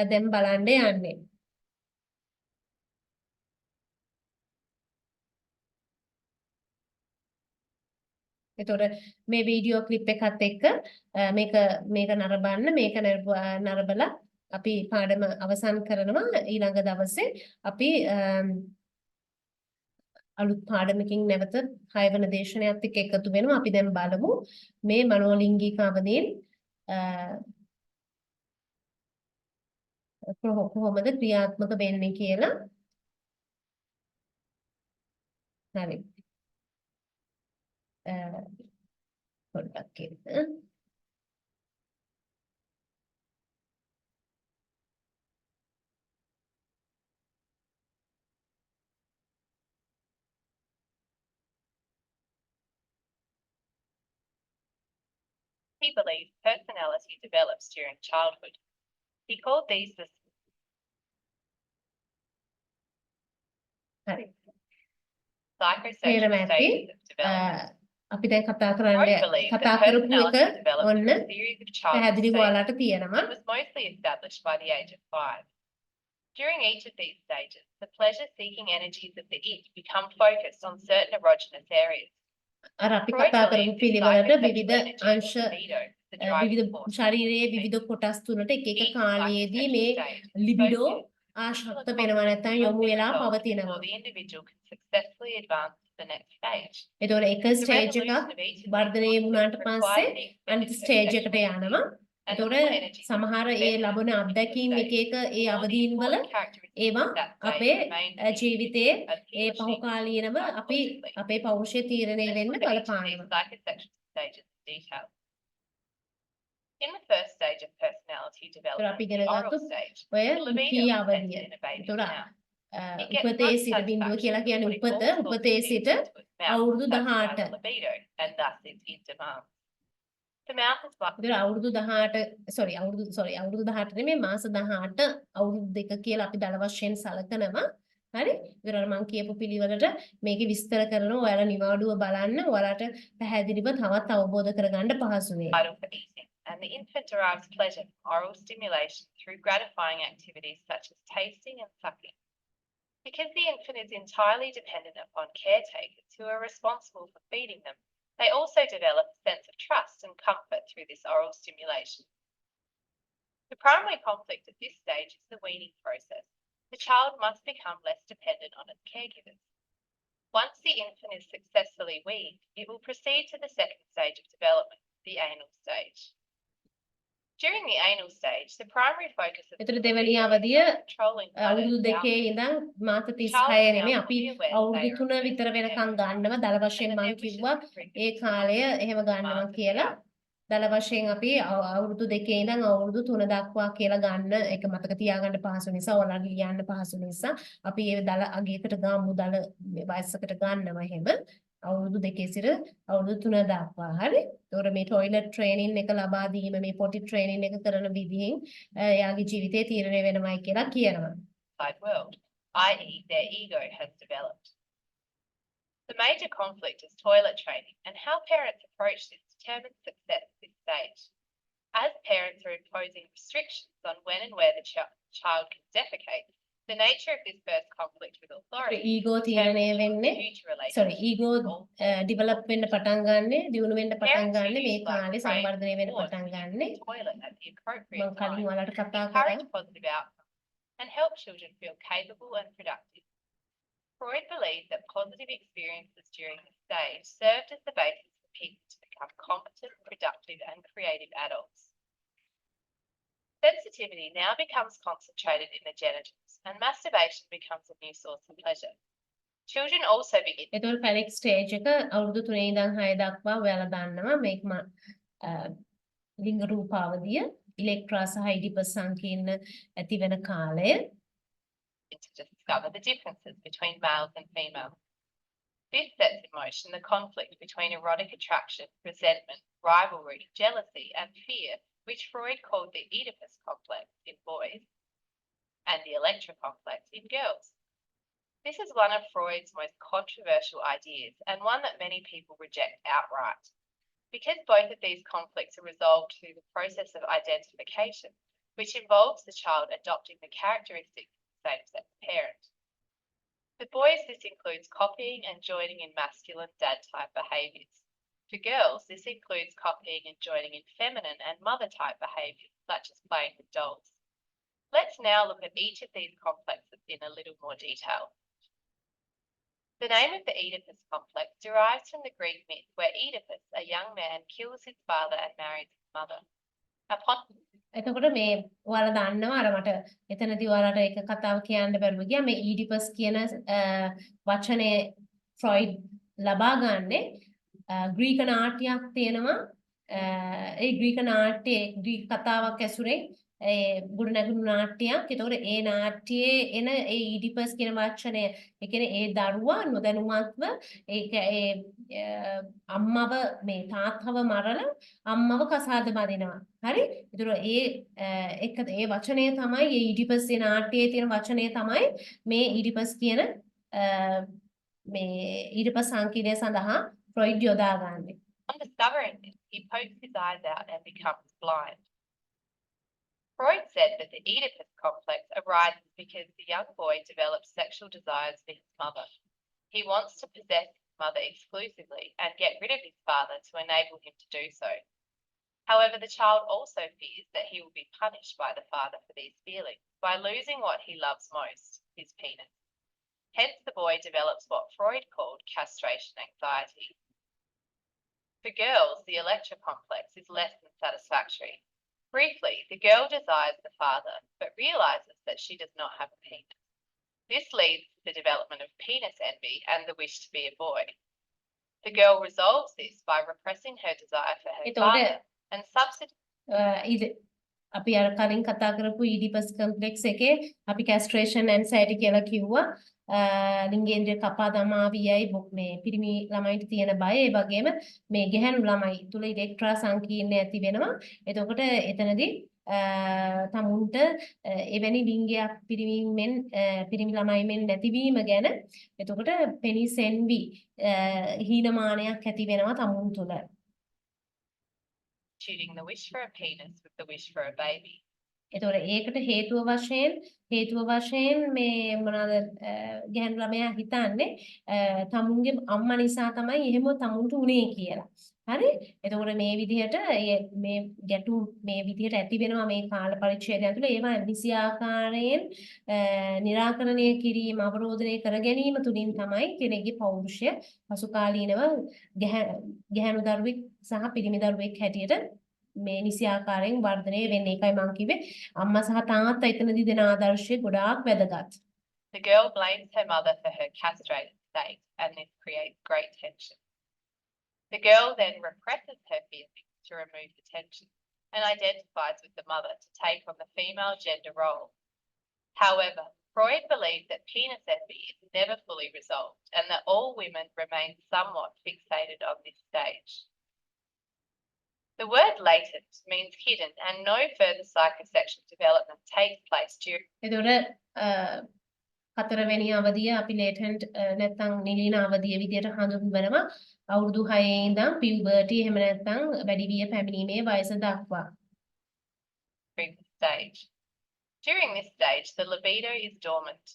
දැන් බලන්න යන්නේ. එතකොට මේ වීඩියෝ ක්ලිප් එකත් එක්ක මේක නරඹන්න මේක නරඹලා අපි පාඩම අවසන් කරනවා. ඊළඟ දවසේ අපි අලුත් පාඩමකින් නැවත 6 වෙනි දේශනයත් එක්ක එකතු වෙනවා. අපි දැන් බලමු මේ මනෝලිංගික අවදීන් කොහොමද ක්‍රියාත්මක වෙන්නේ කියලා. හරි. පොඩ්ඩක් ඉන්න. He believes personality develops during childhood. He called these the හරි. psychosocial stages of development. අපි දැන් කතා කරපු එක ඔන්න පැහැදිලිව ඔයාලට තියෙනවා. It was mostly established by the age of 5. During each of these stages, the pleasure-seeking energies of the it become focused on certain erogenous areas. අර අපි කතා කරපු පිළිවෙලට විවිධ අංශ විවිධ ශරීරයේ විවිධ කොටස් තුනට එක එක කාලයේදී මේ ලිබිඩෝ ආශක්ත වෙනවා නැත්නම් යොමු වෙලා පවතිනවා. The individual can successfully advance to the next stage. ඒතකොට එක ස්ටේජ් එකක් වර්ධනය වුණාට පස්සේ අනිත් ස්ටේජ් එකට යනවා. ඒතකොට සමහර ඒ ලැබෙන අත්දැකීම් එක ඒ අවදීන් වල ඒවා අපේ ජීවිතයේ ඒ පහුකාලීනව අපි අපේ පෞරුෂය තීරණය වෙන්න බලපානවා. In the first stage of personality development, the oral stage, ඔය the libido key is අවදිය. set in a baby's ඒතකොට mouth. It gets උපතේ much සිට බිඳුව කියලා satisfaction කියන්නේ when it උපත also උපතේ feeds සිට into its mouth, අවුරුදු satisfying 18. the libido, and thus it's in demand. The mouth is like ඒතර අවුරුදු 18 අවුරුදු 18 නෙමෙයි මාස 18 අවුරුදු 2 කියලා අපි දල වශයෙන් සලකනවා. හරි? ඒතර මම කියපු පිළිවෙලට මේකේ විස්තර කරනවා. ඔයාලා නිවාඩුව බලන්න. ඔයාලට පැහැදිලිව තවත් අවබෝධ කරගන්න පහසු වෙයි. vital for eating, and the infant derives pleasure from oral stimulation through gratifying activities such as tasting and sucking. Because the infant is entirely dependent upon caretakers who are responsible for feeding them, they also develop a sense of trust and comfort through this oral stimulation. The primary conflict at this stage is the weaning process. The child must become less dependent on its caregivers. Once the infant is successfully weaned, it will proceed to the second stage of development, the anal stage. During the anal stage, the primary focus of ඒතර the දෙවෙනි libido is අවදිය on controlling අවුරුදු blood දෙකේ output. ඉඳන් මාස 36 නෙමෙයි අපි අවුරුදු 3 විතර වෙනකන් ගන්නවා දල වශයෙන් මම කිව්වා ඒ කාලය එහෙම ගන්නවා කියලා. දල වශයෙන් අපි අවුරුදු 2 ඉඳන් අවුරුදු 3 දක්වා කියලා ගන්න ඒක මතක තියාගන්න පහසු නිසා ඔයාලට ලියන්න පහසු නිසා අපි ඒ දල අගයකට ගාමු දල වයසකට ගන්නවා එහෙම අවුරුදු 2 සිට අවුරුදු 3 දක්වා හරි. ඒතකොට මේ টয়ලට් ට්‍රේනින් එක ලබා දීම මේ පොටි ට්‍රේනින් එක කරන විදිහෙන් එයාගේ ජීවිතේ තීරණය වෙනවයි කියලා කියනවා. World, i.e. their ego has developed. The major conflict is toilet training, and how parents approach this determines success at this stage. As parents are imposing restrictions on when and where the child can defecate, the nature of this first conflict with authority ego තීරණය වෙන්නේ ego develop වෙන්න පටන් ගන්නෙ දියුණු වෙන්න පටන් ගන්නෙ මේ කාලේ සංවර්ධනය වෙන්න පටන් ගන්නෙ මම කලින් ඔයාලට කතා කරා and help children feel capable and productive. Freud believed that positive experiences during this stage served as the basis for people to become competent, productive, and creative adults. Sensitivity now becomes concentrated in the genitals, and masturbation becomes a new source of pleasure. Children also begin. එතකොට phallic stage එක අවුරුදු 3 ඉඳන් 6 දක්වා ඔයාලා දන්නවා මේක ලිංග රූපාවධිය ඉලෙක්ට්‍රා සහ Oedipus සංකීර්ණ ඇති වෙන කාලය. To discover the differences between males and females. This sets in motion the conflict between erotic attraction, resentment, rivalry, jealousy, and fear, which Freud called the Oedipus complex in boys and the Electra complex in girls. This is one of Freud's most controversial ideas and one that many people reject outright. Because both of these conflicts are resolved through the process of identification, which involves the child adopting the characteristics same-sex parent. For boys, this includes copying and joining in masculine dad-type behaviours. For girls, this includes copying and joining in feminine and mother-type behaviours, such as playing with dolls. Let's now look at each of these complexes in a little more detail. The name of the Oedipus complex derives from the Greek myth where Oedipus, a young man, kills his father and marries his mother. එතකොට මේ ඔයාලා දන්නවා අර මට එතනදී ඔයාලට ඒක කතාව කියන්න බැරුව ගියා මේ ඊඩිපස් කියන වචනේ ෆ්‍රොයිඩ් ලබා ගන්නේ ග්‍රීක නාට්‍යයක් තියෙනවා ඒ ග්‍රීක නාට්‍යයේ ග්‍රීක කතාවක් ඇසුරෙන් ඒ ගුණනගුණු නාට්‍යයක්. ඒතකොට ඒ නාට්‍යයේ එන ඒ ඊඩිපස් කියන වචනය ඒ කියන්නේ ඒ දරුවා නොදැනුවත්ව ඒක ඒ අම්මව මේ තාත්තව මරලා අම්මව කසාද බඳිනවා. හරි? ඒතකොට ඒ වචනය තමයි ඒ ඊඩිපස් කියන නාට්‍යයේ තියෙන වචනය තමයි මේ ඊඩිපස් කියන මේ ඊඩිපස් සංකීර්ණය සඳහා Freud යොදාගන්නේ. On discovering this, he pokes his eyes out and becomes blind. Freud said that the Oedipus complex arises because the young boy develops sexual desires for his mother. He wants to possess his mother exclusively and get rid of his father to enable him to do so. However, the child also fears that he will be punished by the father for these feelings by losing what he loves most, his penis. Hence, the boy develops what Freud called castration anxiety. For girls, the Electra complex is less than satisfactory. Briefly, the girl desires the father, but realizes that she does not have a penis. This leads to the development of penis envy and the wish to be a boy. The girl resolves this by repressing her desire for her father and substituting. අපි අර කලින් කතා කරපු Oedipus complex එකේ අපි කැස්ට්‍රේෂන් anxiety කියලා කිව්වා. ලිංගේන්ද්‍රිය කපා දමාවියයි මේ පිරිමි ළමයින්ට තියෙන බය ඒ වගේම මේ ගැහැණු ළමයි තුල ඉලෙක්ට්‍රා සංකීර්ණය ඇති වෙනවා. එතකොට එතනදී තමුන්ට එවැනි ලිංගයක් පිරිමි ළමයි මෙන් නැතිවීම ගැන එතකොට පෙනිස් එන්වි හීනමානයක් ඇති වෙනවා තමුන් තුල. Shooting the wish for a penis with the wish for a baby. එතකොට ඒකට හේතුව වශයෙන් මේ මොනවාද ගැහැණු ළමයා හිතන්නේ තමුන්ගේ අම්මා නිසා තමයි එහෙම තමුන්ට උනේ කියලා. හරි? එතකොට මේ විදිහට මේ ගැටුම් මේ විදිහට ඇති වෙනවා මේ කාල පරිච්ඡේදය තුළ ඒවා නිසි ආකාරයෙන් निराකරණය කිරීම අවරෝධනය කර ගැනීම තුලින් තමයි කෙනෙක්ගේ පෞරුෂය පසුකාලීනව ගැහැණු දරුවෙක් සහ පිරිමි දරුවෙක් හැටියට මේ නිසි ආකාරයෙන් වර්ධනය වෙන්නේ. ඒකයි මම කිව්වේ අම්මා සහ තාත්තා එතනදී දෙන ආදර්ශය ගොඩාක් වැදගත්. The girl blames her mother for her castrated state and this creates great tension. The girl then represses her feelings to remove the tension and identifies with the mother to take on the female gender role. However, Freud believed that penisephy is never fully resolved and that all women remain somewhat fixated on this stage. The word latent means hidden and no further psychosexual development takes place during. එතකොට හතරවෙනි අවධිය අපි latent නැත්නම් නිලීන අවධිය විදියට හඳුන්වනවා අවුරුදු 6 ඉඳන් puberty එහෙම නැත්නම් වැඩිවිය පැමිණීමේ වයස දක්වා. Stage. During this stage, the libido is dormant.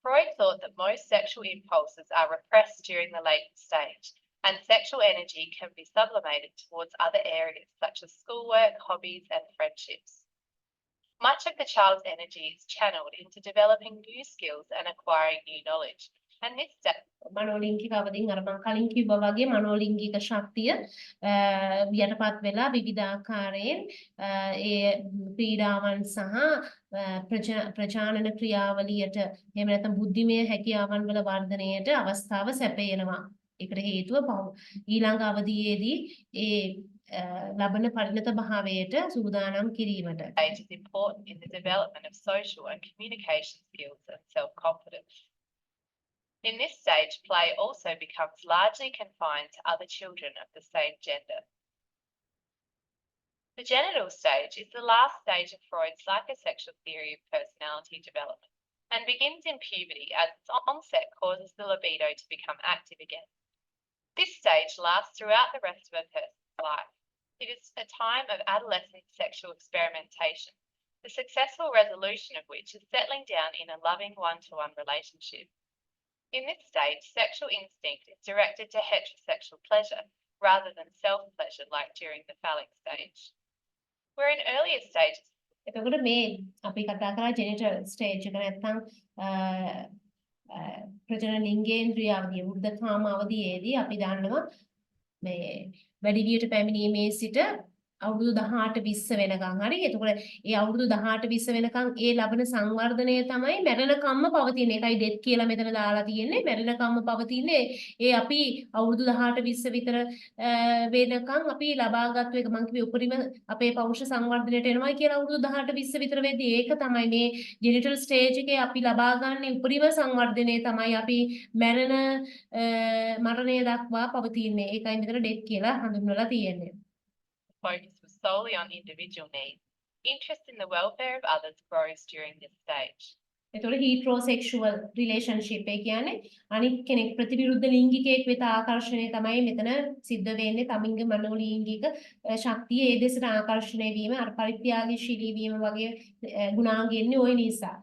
Freud thought that most sexual impulses are repressed during the latent stage, and sexual energy can be sublimated towards other areas such as schoolwork, hobbies, and friendships. Much of the child's energy is channeled into developing new skills and acquiring new knowledge. And this මනෝලිංගික අවදීන් අර මම කලින් කිව්වා වගේ මනෝලිංගික ශක්තිය යටපත් වෙලා විවිධාකාරයෙන් ඒ ක්‍රීඩාවන් සහ ප්‍රජානන ක්‍රියාවලියට එහෙම නැත්නම් බුද්ධිමය හැකියාවන් වල වර්ධනයට අවස්ථාව සැපයනවා. ඒකට හේතුව ඊළඟ අවධියේදී ඒ ලබන පරිණත භාවයට සූදානම් කිරීමට. Age is important in the development of social and communication skills and self-confidence. In this stage, play also becomes largely confined to other children of the same gender. The genital stage is the last stage of Freud's psychosexual theory of personality development and begins in puberty as its onset causes the libido to become active again. This stage lasts throughout the rest of a person's life. It is a time of adolescent sexual experimentation, the successful resolution of which is settling down in a loving one-to-one relationship. In this stage, sexual instinct is directed to heterosexual pleasure rather than self-pleasure like during the phallic stage. Where in earlier stages, එතකොට මේ අපි කතා කරා ජෙනිටල් stage එක නැත්නම් ප්‍රජනන ලිංගේන්ද්‍රිය අවධිය උද්දකාම අවධියේදී අපි දන්නවා මේ වැඩිවියට පැමිණීමේ සිට අවුරුදු 18 20 වෙනකන් හරි. එතකොට ඒ අවුරුදු 18 20 වෙනකන් ඒ ලබන සංවර්ධනය තමයි මැරෙනකම්ම පවතින. ඒකයි ඩෙත් කියලා මෙතන දාලා තියෙන්නේ. මැරෙනකම්ම පවතින්නේ. ඒ අපි අවුරුදු 18 20 විතර වෙනකන් අපි ලබාගත්තු එක මම කිව්වේ උපරිම අපේ පෞරුෂ සංවර්ධනයට එනවා කියලා අවුරුදු 18 20 විතර වෙද්දී ඒක තමයි මේ ජෙනිටල් ස්ටේජ් එකේ අපි ලබා ගන්න උපරිම සංවර්ධනය තමයි අපි මැරෙන මරණය දක්වා පවතින්නේ. ඒකයි මෙතන ඩෙත් කියලා හඳුන්වලා තියෙන්නේ. Focus was solely on individual needs. Interest in the welfare of others grows during this stage. එතකොට heterosexual relationship එක කියන්නේ අනිත් කෙනෙක් ප්‍රතිවිරුද්ධ ලිංගිකයෙක් වෙත ආකර්ෂණය තමයි මෙතන සිද්ධ වෙන්නේ. තමින්ගේ මනෝලිංගික ශක්තිය ඒ දෙසට ආකර්ෂණය වීම අර පරිත්‍යාගශීලී වීම වගේ ගුණාංග එන්නේ ওই නිසා.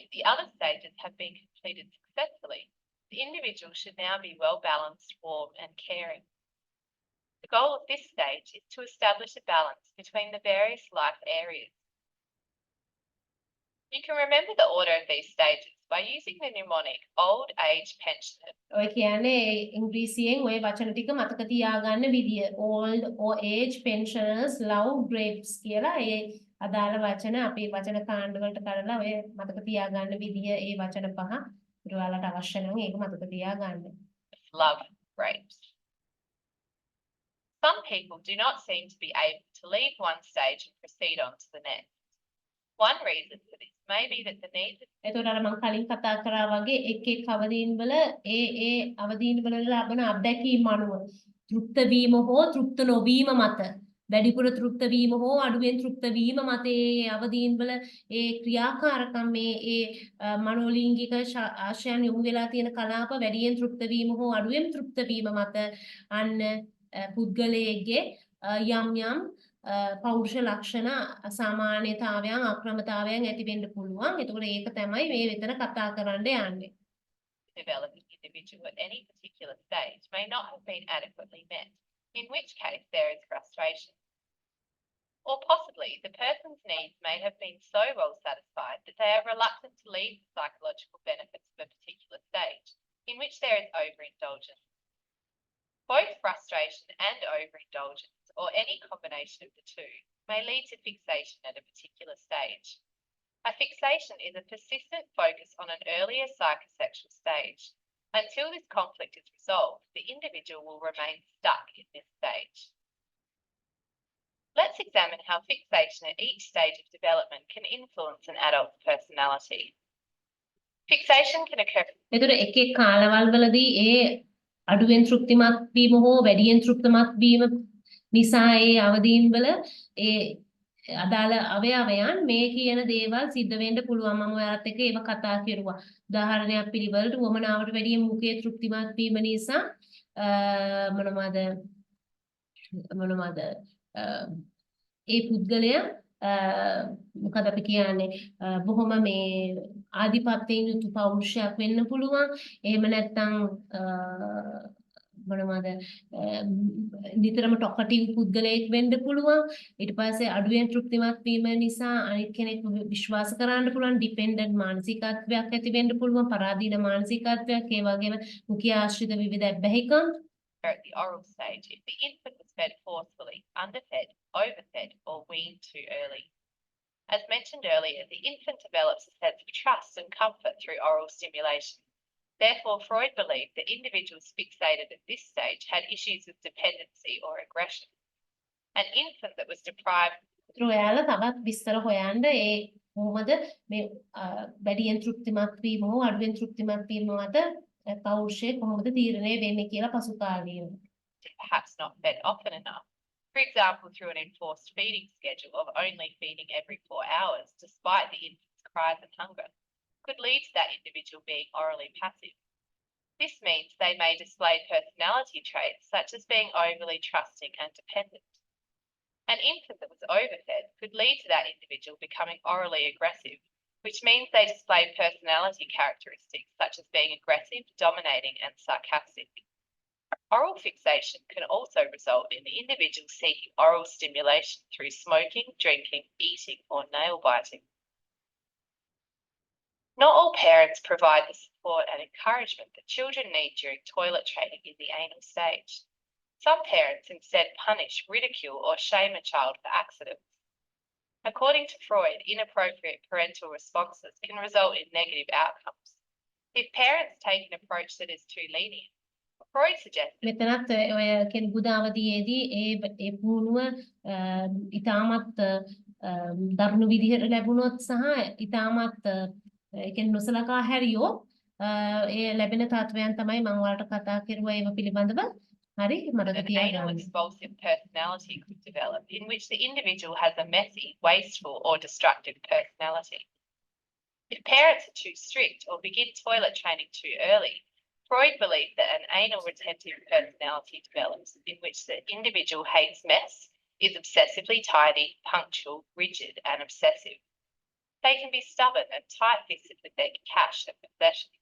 If the other stages have been completed successfully, the individual should now be well balanced, warm, and caring. The goal of this stage is to establish a balance between the various life areas. You can remember the order of these stages by using the mnemonic old age pensioner. ඔය කියන්නේ ඉංග්‍රීසියෙන් ඔය වචන ටික මතක තියාගන්න විදිය. old or age pensioners love grapes කියලා ඒ අදාළ වචන අපේ වචන කාණ්ඩ වලට කරලා ඔය මතක තියාගන්න විදිය ඒ වචන පහ ඔයාලට අවශ්‍ය නම් ඒක මතක තියාගන්න. Love grapes. Some people do not seem to be able to leave one stage and proceed on to the next. One reason for this may be that the needs of එතකොට අර මම කලින් කතා කරා වගේ එක් අවදීන් වල ඒ අවදීන් වල ලබන අත්දැකීම් අනුව තෘප්ත වීම හෝ තෘප්ත නොවීම මත වැඩිපුර තෘප්ත වීම හෝ අඩුවෙන් තෘප්ත වීම මත ඒ අවදීන් වල ඒ ක්‍රියාකාරකම් ඒ මනෝලිංගික ආශයන් යොමු වෙලා තියෙන කලාප වැඩියෙන් තෘප්ත වීම හෝ අඩුවෙන් තෘප්ත වීම මත අන්න පුද්ගලයෙක්ගේ යම් පෞරුෂ ලක්ෂණ අසාමාන්‍යතාවයන් අක්‍රමතාවයන් ඇති වෙන්න පුළුවන්. එතකොට ඒක තමයි මේ වෙතන කතා කරන්න යන්නේ. developing individual at any particular stage may not have been adequately met, in which case there is frustration. Or possibly the person's needs may have been so well satisfied that they are reluctant to leave the psychological benefits of a particular stage, in which there is overindulgence. Both frustration and overindulgence, or any combination of the two, may lead to fixation at a particular stage. A fixation is a persistent focus on an earlier psychosexual stage. Until this conflict is resolved, the individual will remain stuck in this stage. Let's examine how fixation at each stage of development can influence an adult's personality. Fixation can occur. එතකොට එක් කාලවල වලදී ඒ අඩුවෙන් තෘප්තිමත් වීම හෝ වැඩියෙන් තෘප්තිමත් වීම නිසා ඒ අවදීන් වල ඒ අදාළ අවයවයන් මේ කියන දේවල් සිද්ධ වෙන්න පුළුවන්. මම ඔයාලත් එක්ක ඒව කතා කරුවා. උදාහරණයක් පිළිවෙලට වමනාවට වැඩිය මුඛයේ තෘප්තිමත් වීම නිසා මොනවද ඒ පුද්ගලයා මොකද අපි කියන්නේ බොහොම මේ ආධිපත්‍යයෙන් යුතු පෞරුෂයක් වෙන්න පුළුවන්. එහෙම නැත්නම් මොනවද නිතරම ටොකටිව් පුද්ගලයෙක් වෙන්න පුළුවන්. ඊට පස්සේ අඩුවෙන් තෘප්තිමත් වීම නිසා අනිත් කෙනෙක් විශ්වාස කරන්න පුළුවන්. ඩිපෙන්ඩන්ට් මානසිකත්වයක් ඇති වෙන්න පුළුවන්. පරාදීන මානසිකත්වයක්, ඒ වගේම මුඛ්‍ය ආශ්‍රිත විවිධ බැහැකම්. At the oral stage, if the infant was fed forcefully, underfed, overfed, or weaned too early. As mentioned earlier, the infant develops a sense of trust and comfort through oral stimulation. Therefore, Freud believed that individuals fixated at this stage had issues with dependency or aggression. An infant that was deprived. ඔයාලා තවත් විස්තර හොයන්න ඒ කොහොමද මේ වැඩියෙන් තෘප්තිමත් වීම හෝ අඩුවෙන් තෘප්තිමත් වීම මත පෞරුෂය කොහොමද තීරණය වෙන්නේ කියලා පසු කාලීනව. Perhaps not fed often enough. For example, through an enforced feeding schedule of only feeding every 4 hours, despite the infant's cries and hunger, could lead to that individual being orally passive. This means they may display personality traits such as being overly trusting and dependent. An infant that was overfed could lead to that individual becoming orally aggressive, which means they display personality characteristics such as being aggressive, dominating, and sarcastic. Oral fixation can also result in the individual seeking oral stimulation through smoking, drinking, eating, or nail biting. Not all parents provide the support and encouragement that children need during toilet training in the anal stage. Some parents instead punish, ridicule, or shame a child for accidents. According to Freud, inappropriate parental responses can result in negative outcomes. If parents take an approach that is too lenient, Freud suggested මෙතනත් ඔය කෙනෙකුද අවදීයේදී ඒ පුහුණුව ඉතාමත් දරුණු විදිහට ලැබුණොත් සහ ඉතාමත් ඒ කියන්නේ නොසලකා හැරියොත් ඒ ලැබෙන තත්වයන් තමයි මම ඔයාලට කතා කරුවා ඒව පිළිබඳව. හරි මතක an තියාගන්න. anal expulsive personality could develop in which the individual has a messy, wasteful, or destructive personality. If parents are too strict or begin toilet training too early, Freud believed that an anal retentive personality develops in which the individual hates mess, is obsessively tidy, punctual, rigid, and obsessive. They can be stubborn and tight-fisted with their cash and possessions.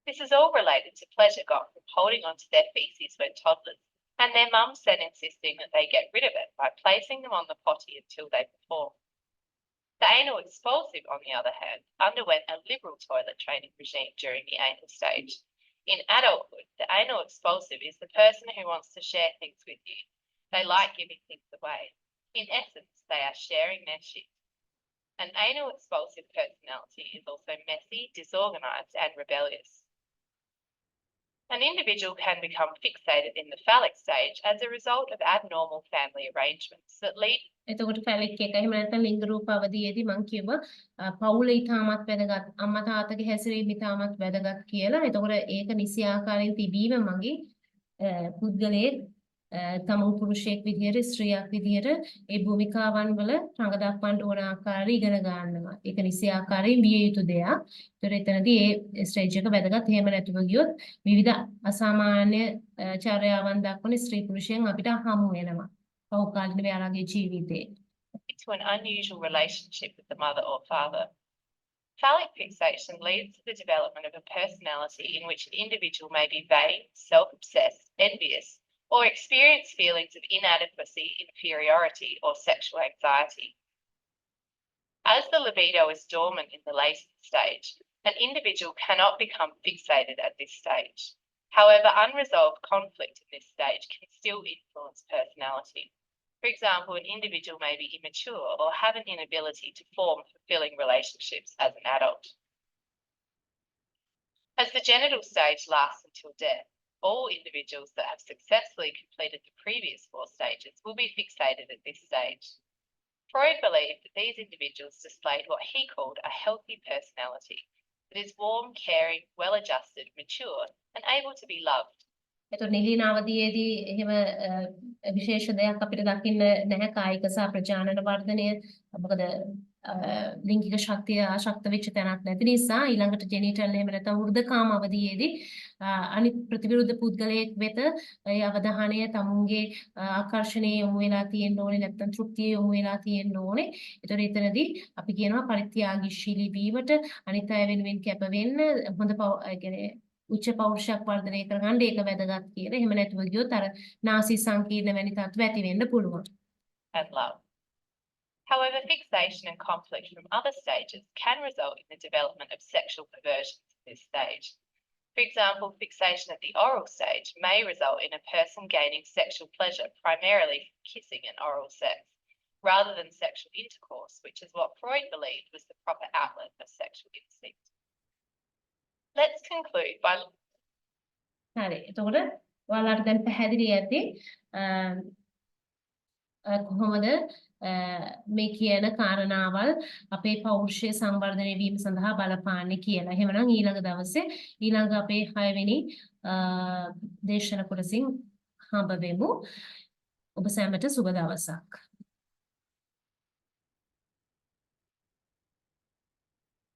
This is all related to pleasure got from holding onto their feces when toddlers, and their mums then insisting that they get rid of it by placing them on the potty until they perform. The anal expulsive, on the other hand, underwent a liberal toilet training regime during the anal stage. In adulthood, the anal expulsive is the person who wants to share things with you. They like giving things away. In essence, they are sharing their shit. An anal expulsive personality is also messy, disorganized, and rebellious. An individual can become fixated in the phallic stage as a result of abnormal family arrangements that lead. එතකොට ෆැලික් එක එහෙම නැත්නම් ලිංග රූප අවදීයේදී මම කියුවා පවුල ඊටමත් වැදගත් අම්මා තාත්තගේ හැසිරීම ඊටමත් වැදගත් කියලා. එතකොට ඒක නිසි ආකාරයෙන් තිබීම මගේ පුද්ගලයේ තමු පුරුෂයෙක් විදියට ස්ත්‍රියක් විදියට ඒ භූමිකාවන් වල රඟ දක්වන්න ඕන ආකාරය ඉගෙන ගන්නවා. ඒක නිසි ආකාරයෙන් විය යුතු දෙයක්. ඒතර එතනදී ඒ ස්ටේජ් එක වැදගත්. එහෙම නැතුව ගියොත් විවිධ අසාමාන්‍ය චර්යාවන් දක්වන ස්ත්‍රී පුරුෂයන් අපිට හමු වෙනවා. පෞකාලින ව්‍යාරාගයේ ජීවිතේ. To an unusual relationship with the mother or father. Phallic fixation leads to the development of a personality in which an individual may be vain, self-obsessed, envious, or experience feelings of inadequacy, inferiority, or sexual anxiety. As the libido is dormant in the latent stage, an individual cannot become fixated at this stage. However, unresolved conflict in this stage can still influence personality. For example, an individual may be immature or have an inability to form fulfilling relationships as an adult. As the genital stage lasts until death, all individuals that have successfully completed the previous 4 stages will be fixated at this stage. Freud believed that these individuals displayed what he called a healthy personality that is warm, caring, well-adjusted, mature, and able to be loved. එතකොට නිලීන අවධියේදී එහෙම විශේෂ දෙයක් අපිට දකින්න නැහැ කායික සහ ප්‍රජානන වර්ධනය. මොකද ලිංගික ශක්තිය ආශක්ත වෙච්ච තැනක් නැති නිසා ඊළඟට ජෙනිටල් එහෙම නැත්නම් වෘද්ධකාම අවධියේදී අනිත් ප්‍රතිවිරුද්ධ පුද්ගලයෙක් වෙත ඒ අවධානය තමුන්ගේ ආකර්ෂණය යොමු වෙලා තියෙන්න ඕනේ නැත්නම් තෘප්තිය යොමු වෙලා තියෙන්න ඕනේ. ඒතකොට එතනදී අපි කියනවා පරිත්‍යාගීශීලී වීමට අනිත් අය වෙනුවෙන් කැප වෙන්න හොඳ කියන්නේ උච්ච පෞරුෂයක් වර්ධනය කරගන්න ඒක වැදගත් කියලා. එහෙම නැතුව ගියොත් අර නාසී සංකීර්ණ වැනි තත්ත්ව ඇති වෙන්න පුළුවන්. And love. However, fixation and conflict from other stages can result in the development of sexual perversions at this stage. For example, fixation at the oral stage may result in a person gaining sexual pleasure primarily from kissing and oral sex, rather than sexual intercourse, which is what Freud believed was the proper outlet of sexual instinct. Let's conclude by හරි. එතකොට ඔයාලට දැන් පැහැදිලි ඇති කොහොමද මේ කියන කාරණාවල් අපේ පෞරුෂය සංවර්ධනය වීම සඳහා බලපාන්නේ කියලා. එහෙමනම් ඊළඟ දවසේ ඊළඟ අපේ 6 වෙනි දේශන කොටසින් හම්බ වෙමු. ඔබ සැමට සුබ දවසක්.